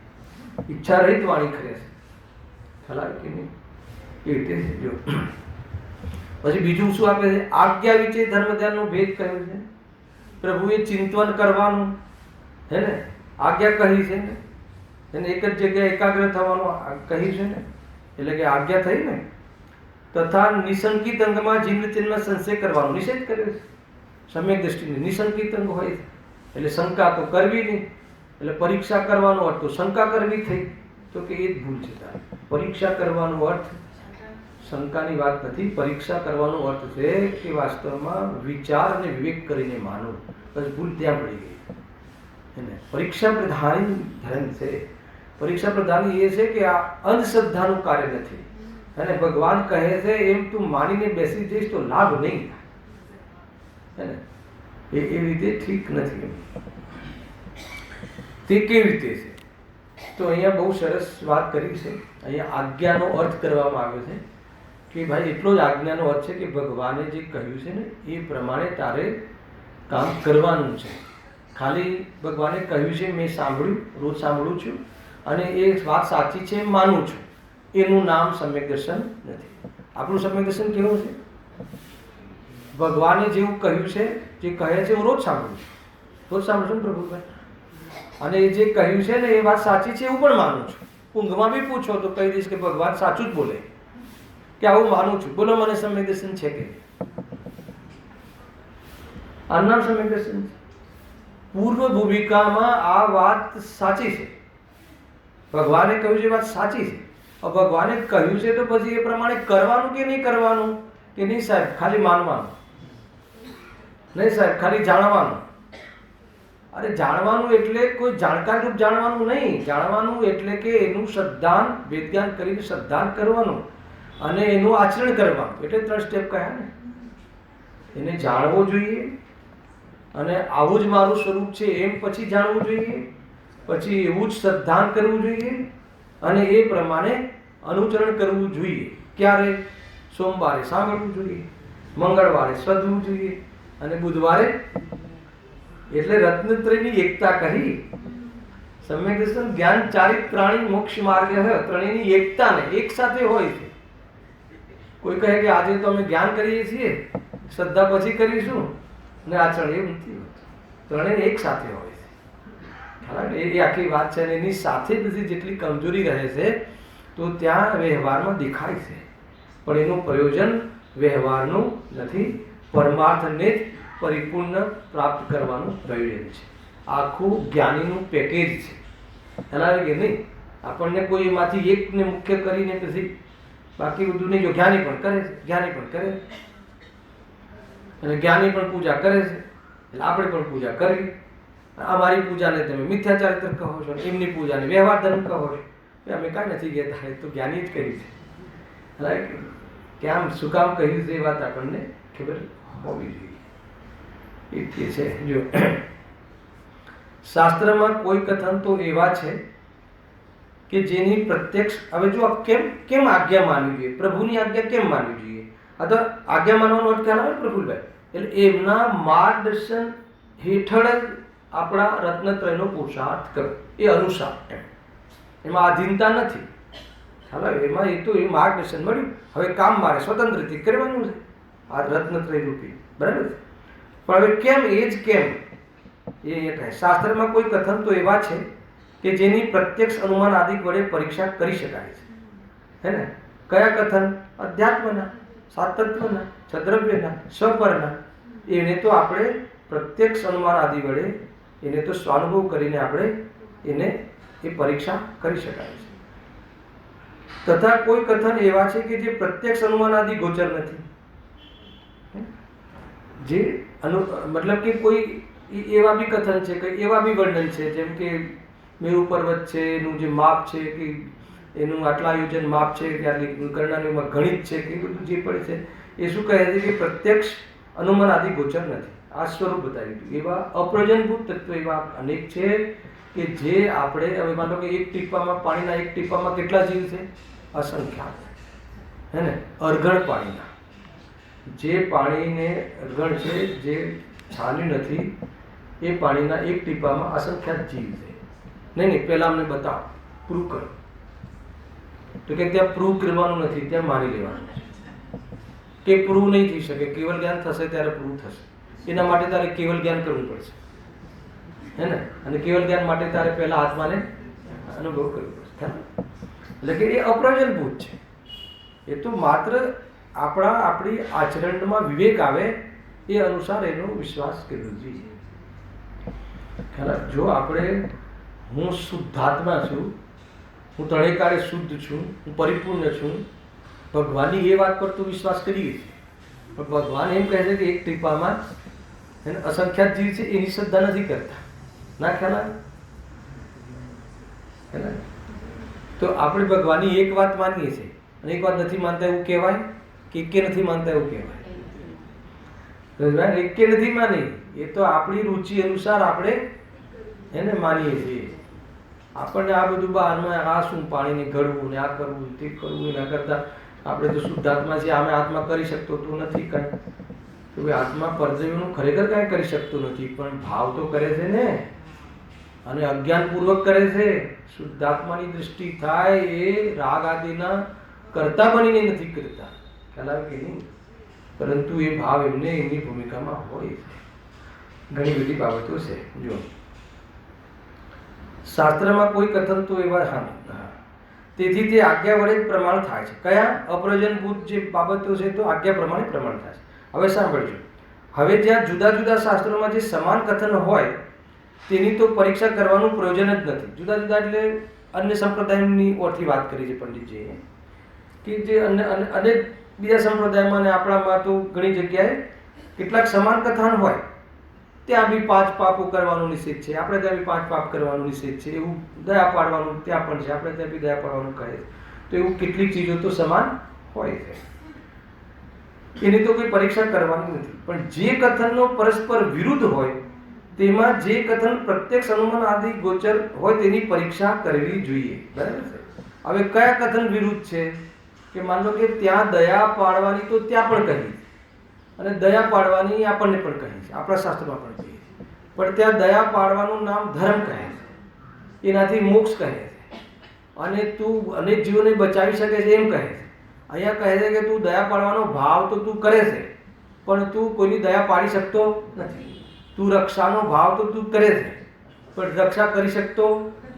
Speaker 1: ઈચ્છા રહિત વાણી કરે છે, ખ્યાલ આવે કે નહીં? એ રીતે છે. જો પછી બીજું શું આપે છે? આજ્ઞા વિશે ધર્મ ધ્યાનનો ભેદ કહ્યો છે. પ્રભુએ ચિંતન કરવાનું, હે ને, આજ્ઞા કહી છે ને, એને એક જ જગ્યાએ એકાગ્ર થવાનું કહ્યું છે ને, એટલે કે આજ્ઞા થઈ ને. તથા નિશંકિત અંગમાં જીવ ચિહ્ન સંશય કરવાનો નિષેધ કર્યો છે. સમ્યક દ્રષ્ટિને નિશંકિત અંગ હોય એટલે શંકા તો કરવી નહીં, એટલે પરીક્ષા કરવાનો અર્થ તો શંકા કરવી થઈ, તો કે એ જ ભૂલ છે તારે. પરીક્ષા કરવાનો અર્થ શંકાની વાત નથી. પરીક્ષા કરવાનો અર્થ છે કે વાસ્તવમાં વિચાર અને વિવેક કરીને માનો. બસ ભૂલ ત્યાં પડી ગઈ. એને પરીક્ષા પ્રધાની ધર્મ છે. પરીક્ષા પ્રધાની એ છે કે આ અંધશ્રદ્ધાનું કાર્ય નથી. અને ભગવાન કહે છે એમ તું માનીને બેસી જઈશ તો લાભ નહીં થાય. એ રીતે ઠીક નથી. તે કેવી રીતે છે? તો અહીંયા બહુ સરસ વાત કરી છે. અહીંયા આજ્ઞાનો અર્થ કરવામાં આવ્યો છે કે ભાઈ એટલો જ આજ્ઞાનો અર્થ છે કે ભગવાને જે કહ્યું છે ને એ પ્રમાણે તારે કામ કરવાનું છે. ખાલી ભગવાને કહ્યું છે, મેં સાંભળ્યું, રોજ સાંભળું છું અને એ વાત સાચી છે માનું છું, એનું નામ સમ્યક દર્શન નથી. આપણું સમ્યક દર્શન કેવું છે? ભગવાને જેવું કહ્યું છે, જે કહે છે હું રોજ સાંભળું છું, રોજ સાંભળું છું પ્રભુભાઈ, અને એ જે કહ્યું છે ને એ વાત સાચી છે એવું પણ માનું છું. ઊંઘમાં બી પૂછો તો કહી દઈશ કે ભગવાન સાચું જ બોલે, કે આવું માનું છું. બોલો મને સમ્યક દર્શન છે કે? આનું નામ સમ્યક દર્શન છે. પૂર્વ ભૂમિકામાં આ વાત સાચી છે, ભગવાને કહ્યું છે વાત સાચી છે. ભગવાને કહ્યું છે તો પછી એ પ્રમાણે કરવાનું કે નહીં કરવાનું? કે નહીં સાહેબ ખાલી માનવાનું? નહીં સાહેબ ખાલી જાણવાનું. અરે જાણવાનું એટલે કોઈ જાણકાર રૂપ જાણવાનું નહીં. જાણવાનું એટલે કે એનું શ્રદ્ધાન વેદ્યાન કરીને શ્રદ્ધાન કરવાનું અને એનું આચરણ કરવાનું. એટલે 3 સ્ટેપ કહ્યા ને. એને જાણવું જોઈએ અને આવું જ મારું સ્વરૂપ છે એમ પછી જાણવું જોઈએ, પછી એવું જ શ્રદ્ધાન કરવું જોઈએ અને એ પ્રમાણે અનુચરણ કરવું જોઈએ. ક્યારે? સોમવારે સાંભળવું જોઈએ, મંગળવારે શ્રદ્ધવું જોઈએ અને બુધવારે. એટલે રત્નત્રયની એકતા કહી. સમ્યક દર્શન જ્ઞાન ચારિત પ્રાણી મોક્ષ માર્ગ ત્રણેયની એકતાને એક સાથે હોય છે. કોઈ કહે કે આજે તો અમે જ્ઞાન કરીએ છીએ, શ્રદ્ધા પછી કરીશું અને આચરણ, એવું નથી હોતું. ત્રણેય એક સાથે હોય છે. એ આખી વાત છે. અને એની સાથે બધી જેટલી કમજોરી રહે છે તો ત્યાં વ્યવહારમાં દેખાય છે, પણ એનું પ્રયોજન વ્યવહારનું નથી, પરમાર્થને જ પરિપૂર્ણ પ્રાપ્ત કરવાનું પ્રયોજન છે. આખું જ્ઞાનીનું પેકેજ છે. ખ્યાલ કે નહીં? આપણને કોઈ એમાંથી એકને મુખ્ય કરીને પછી બાકી બધું નહીં. જો જ્ઞાની પણ કરે છે, જ્ઞાની પણ કરે અને જ્ઞાની પણ પૂજા કરે છે, એટલે આપણે પણ પૂજા કરવી. અમારી પૂજાને તમે મિથ્યાચારિત્ર કહો છો, એમની પૂજાને વ્યવહાર ધર્મ કહો છો. અમે કાંઈ નથી કહેતા, એ તો જ્ઞાની જ કરી છે. રાઈટ? કે આમ શું કામ કહ્યું છે એ વાત આપણને ખબર હોવી જોઈએ. એ છે. જો શાસ્ત્રમાં કોઈ કથન તો એવા છે કે જેની પ્રત્યક્ષ, હવે જો કેમ આજ્ઞા માનવી જોઈએ? પ્રભુની આજ્ઞા કેમ માનવી જોઈએ? અથવા આજ્ઞા માનવાનો અર્થ ખ્યાલ આવે પ્રફુલભાઈ? એટલે એમના માર્ગદર્શન હેઠળ જ આપણા રત્નત્રયનો પુરુષાર્થ કરો, એ અનુસાર. એમાં આધીનતા નથી. ખ્યાલ આવે? એમાં એ તો એ માર્ગદર્શન મળ્યું, હવે કામ મારે સ્વતંત્ર રીતે કરવાનું છે આ રત્નત્રય રૂપી. બરાબર છે? પણ હવે કેમ? એ જ કેમ એ કહે. શાસ્ત્રમાં કોઈ કથન તો એવા છે કે જેની પ્રત્યક્ષ અનુમાન આદિ વડે પરીક્ષા કરી શકાય છે. હે ને? કયા કથન? અધ્યાત્મના, સાતત્વના, છદ્રવ્યના, સ્વપરના. એને તો આપણે પ્રત્યક્ષ અનુમાન આદિ વડે એને તો સ્વાનુભવ કરીને આપણે એને એ પરીક્ષા કરી શકાય છે. તથા કોઈ કથન એવા છે કે જે પ્રત્યક્ષ અનુમાન આદિ ગોચર નથી. જે મતલબ કે કોઈ એવા બી કથન છે, કંઈ એવા બી વર્ણન છે, જેમ કે મેરુ પર્વત છે, એનું જે માપ છે કે એનું આટલા આયોજન માપ છે કે આટલી ગણનાનું ગણિત છે કે બધું જે પડે છે એ શું કહે છે કે પ્રત્યક્ષ અનુમાન આદિ ગોચર નથી. આ સ્વરૂપ બતાવી દીધું. એવા અપ્રયોજનભૂત તત્વો એવા અનેક છે કે જે આપણે, હવે માનો કે એક ટીપામાં પાણીના એક ટીપામાં કેટલા જીવ છે? અસંખ્યાત. હે ને? અર્ગણ પાણીના, જે પાણીને અર્ગણ છે, જે છાન્યું નથી, એ પાણીના એક ટીપામાં અસંખ્યાત જીવ છે. નહીં, પહેલાં અમને બતાવો. પ્રૂવ કરો. તો કે ત્યાં પ્રૂવ કરવાનું નથી, ત્યાં માની લેવાનું છે કે પ્રૂવ નહીં થઈ શકે. કેવલ જ્ઞાન થશે ત્યારે પ્રૂવ થશે. એના માટે તારે કેવલ જ્ઞાન કરવું પડશે, હે ને? અને કેવલ જ્ઞાન માટે તારે પહેલા આત્માને અનુભવ કરવો પડશે. એટલે કે એ અપ્રયોજનભૂત છે. એ તો માત્ર આપણી આચરણમાં વિવેક આવે એ અનુસાર એનો વિશ્વાસ કરવો જોઈએ. જો આપણે હું શુદ્ધાત્મા છું, હું ત્રણેય કાળે શુદ્ધ છું, હું પરિપૂર્ણ છું, ભગવાનની એ વાત પર તો વિશ્વાસ કરીએ છીએ, પણ ભગવાન એમ કહે છે કે એક ટીપામાં એને અસંખ્યાત જીવ છે, એની શ્રદ્ધા નથી કરતા. ના ખ્યાલ આવે? તો આપણે ભગવાનની એક વાત માનીએ છીએ અને એક વાત નથી માનતા એવું કહેવાય કે એકે નથી માનતા એવું કહેવાય? એકે નથી માની, એ તો આપણી રુચિ અનુસાર આપણે એને માનીએ છીએ. આપણને આ બધું બહારમાં આ શું પાણીને ગળવું ને આ કરવું તે કરવું, એના કરતાં આપણે તો શુદ્ધાત્મા છીએ, આમે આત્મા કરી શકતો તો નથી કાંઈ. તો ભાઈ આત્મા પરદેવીનું ખરેખર કાંઈ કરી શકતું નથી, પણ ભાવ તો કરે છે ને, અને અજ્ઞાનપૂર્વક કરે છે. શુદ્ધાત્માની દૃષ્ટિ થાય એ રાગ આદિના કરતા બનીને નથી કરતા, ખ્યાલ આવે કે નહીં? પરંતુ એ ભાવ એમને એમની ભૂમિકામાં હોય છે. ઘણી બધી બાબતો છે. જો શાસ્ત્રમાં કોઈ કથન તો એવા તેથી તે આજ્ઞા વડે જ પ્રમાણ થાય છે. કયા અપ્રયોજનભૂત જે બાબતો છે તો આજ્ઞા પ્રમાણે પ્રમાણ થાય છે. હવે સાંભળજો, હવે જ્યાં જુદા જુદા શાસ્ત્રોમાં જે સમાન કથન હોય તેની તો પરીક્ષા કરવાનું પ્રયોજન જ નથી. જુદા જુદા એટલે અન્ય સંપ્રદાયની ઓરથી વાત કરી છે પંડિતજીએ, કે જે અનેક બીજા સંપ્રદાયમાં અને આપણામાં તો ઘણી જગ્યાએ કેટલાક સમાન કથન હોય, ત્યાં બી 5 પાપો કરવાનું નિષેધ છે, આપણે ત્યાં બી 5 પાપ કરવાનું નિષેધ છે, એવું દયા પાડવાનું ત્યાં પણ છે, આપણે ત્યાં બી દયા પાડવાનું કહે છે. તો એવું કેટલીક ચીજો તો સમાન હોય છે, એની તો કોઈ પરીક્ષા કરવાની નથી. પણ જે કથનનો પરસ્પર વિરુદ્ધ હોય તેમાં જે કથન પ્રત્યક્ષ અનુમાન આદિ ગોચર હોય તેની પરીક્ષા કરવી જોઈએ. બરાબર છે? હવે કયા કથન વિરુદ્ધ છે? કે માન લો કે ત્યાં દયા પાડવાની તો ત્યાં પણ કહી, અને દયા પાડવાની આપણને પણ કહી છે, આપણા શાસ્ત્રમાં પણ કહી છે, પણ ત્યાં દયા પાડવાનું નામ ધર્મ કહે છે, એનાથી મોક્ષ કહે છે, અને તું અનેક જીવોને બચાવી શકે છે એમ કહે છે. અહીંયા કહે છે કે તું દયા પાડવાનો ભાવ તો તું કરે છે, પણ તું કોઈની દયા પાડી શકતો નથી. તું રક્ષાનો ભાવ તો તું કરે છે, પણ રક્ષા કરી શકતો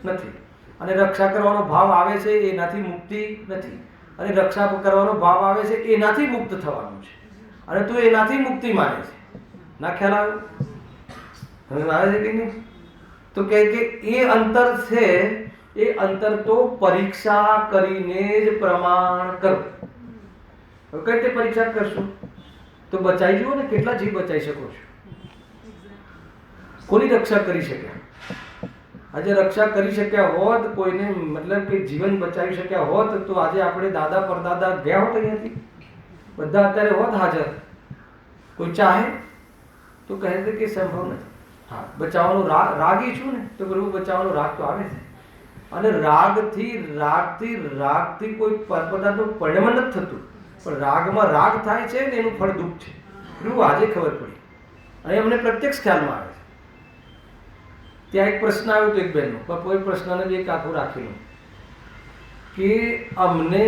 Speaker 1: નથી. અને રક્ષા કરવાનો ભાવ આવે છે એનાથી મુક્તિ નથી, અને રક્ષા કરવાનો ભાવ આવે છે એનાથી મુક્ત થવાનું છે, અને તું એનાથી મુક્તિ માને છે. ના ખ્યાલ આવે? આવે છે કે નહીં? તો કહે કે એ અંતર છે, એ અંતર તો પરીક્ષા કરીને જ પ્રમાણ કરો. કઈ રીતે પરીક્ષા કરશું? તો બચાવી જુઓ ને, કેટલા જીવ બચાવી શકો છો? કોની રક્ષા કરી શક્યા? આજે રક્ષા કરી શક્યા હોત, કોઈને મતલબ કે જીવન બચાવી શક્યા હોત, તો આજે આપણે દાદા પરદાદા ગયા હોત અહીંયાથી, બધા અત્યારે હોત હાજર. કોઈ ચાહે તો કહે છે કે સંભવ નથી. હા, બચાવવાનો રાગી છું ને, તો પ્રભુ બચાવવાનો રાગ તો આવે છે. અને રાગથી કોઈ પદાર્થનું પરિણમન નથી થતું, પણ રાગમાં રાગ થાય છે ને એનું ફળ દુઃખ છે. પ્રભુ આજે ખબર પડી, અને અમને પ્રત્યક્ષ ખ્યાલમાં આવે છે. ત્યાં એક પ્રશ્ન આવ્યો હતો એક બહેનનો, કોઈ પ્રશ્નને જ એક આખું રાખેલું કે અમને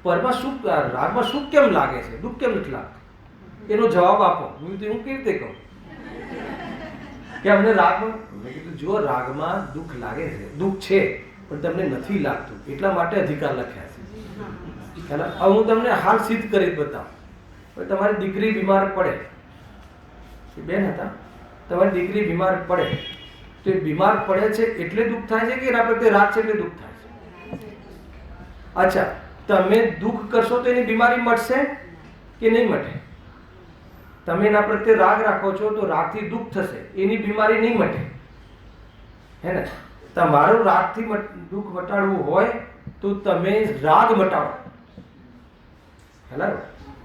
Speaker 1: પરમાં સુખ, રાગમાં સુખ કેમ લાગે છે, દુઃખ કેમ નથી લાગતું? એનો જવાબ આપો. હું કેવી રીતે કહું કે અમને રાગમાં, મેં કીધું જો રાગમાં દુઃખ લાગે છે, દુઃખ છે, પણ તમને નથી લાગતું એટલા માટે અધિકાર લખ્યા છે. હવે હું તમને હાલ સિદ્ધ કરી બતાવું. હવે તમારી દીકરી બીમાર પડે, બેન હતા, તમારી દીકરી બીમાર પડે તો એ બીમાર પડે છે એટલે દુઃખ થાય છે કે એના પ્રત્યે રાગ છે એટલે દુઃખ થાય છે? અચ્છા, તમે દુઃખ કરશો તો એની બીમારી મટશે કે નહીં મટે? તમે એના પ્રત્યે રાગ રાખો છો તો રાગથી દુઃખ થશે, એની બીમારી નહીં મટે, હે ને? તમારું રાગથી દુઃખ મટાડવું હોય તો તમે રાગ મટાડો. હેલો,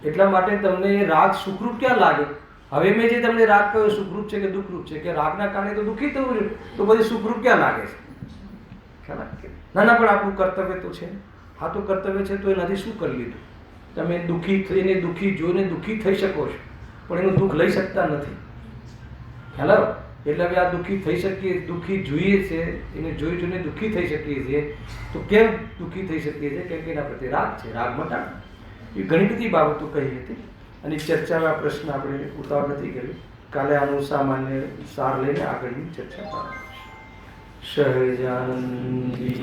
Speaker 1: એટલા માટે તમને રાગ સુખરૂપ ક્યાં લાગે? હવે મેં જે તમને રાગ કહ્યો સુખરૂપ છે કે દુઃખરૂપ છે, કે રાગના કારણે તો દુઃખી થવું જોઈએ, તો બધી સુખરૂપ ક્યાં લાગે છે? ખ્યાલ આવે? ના ના, પણ આપણું કર્તવ્ય તો છે. હા, તો કર્તવ્ય છે તો એનાથી શું કરી લીધું? તમે દુઃખી થઈને દુઃખી જોઈને દુઃખી થઈ શકો છો, પણ એનું દુઃખ લઈ શકતા નથી. ખ્યાલ આવે? એટલે હવે આ દુઃખી થઈ શકીએ, દુઃખી જોઈએ છે, એને જોઈ જોઈને દુઃખી થઈ શકીએ છીએ. તો કેમ દુઃખી થઈ શકીએ છીએ? કેમ કે એના પ્રત્યે રાગ છે, રાગ મટાડો. એ ઘણી બધી બાબતો કહી હતી અને ચર્ચામાં આ પ્રશ્ન આપણે ઉતાવળ નથી કર્યો. કાલે આનું સામાન્ય સાર લઈને આગળની ચર્ચા કરીશું. સહજાનંદી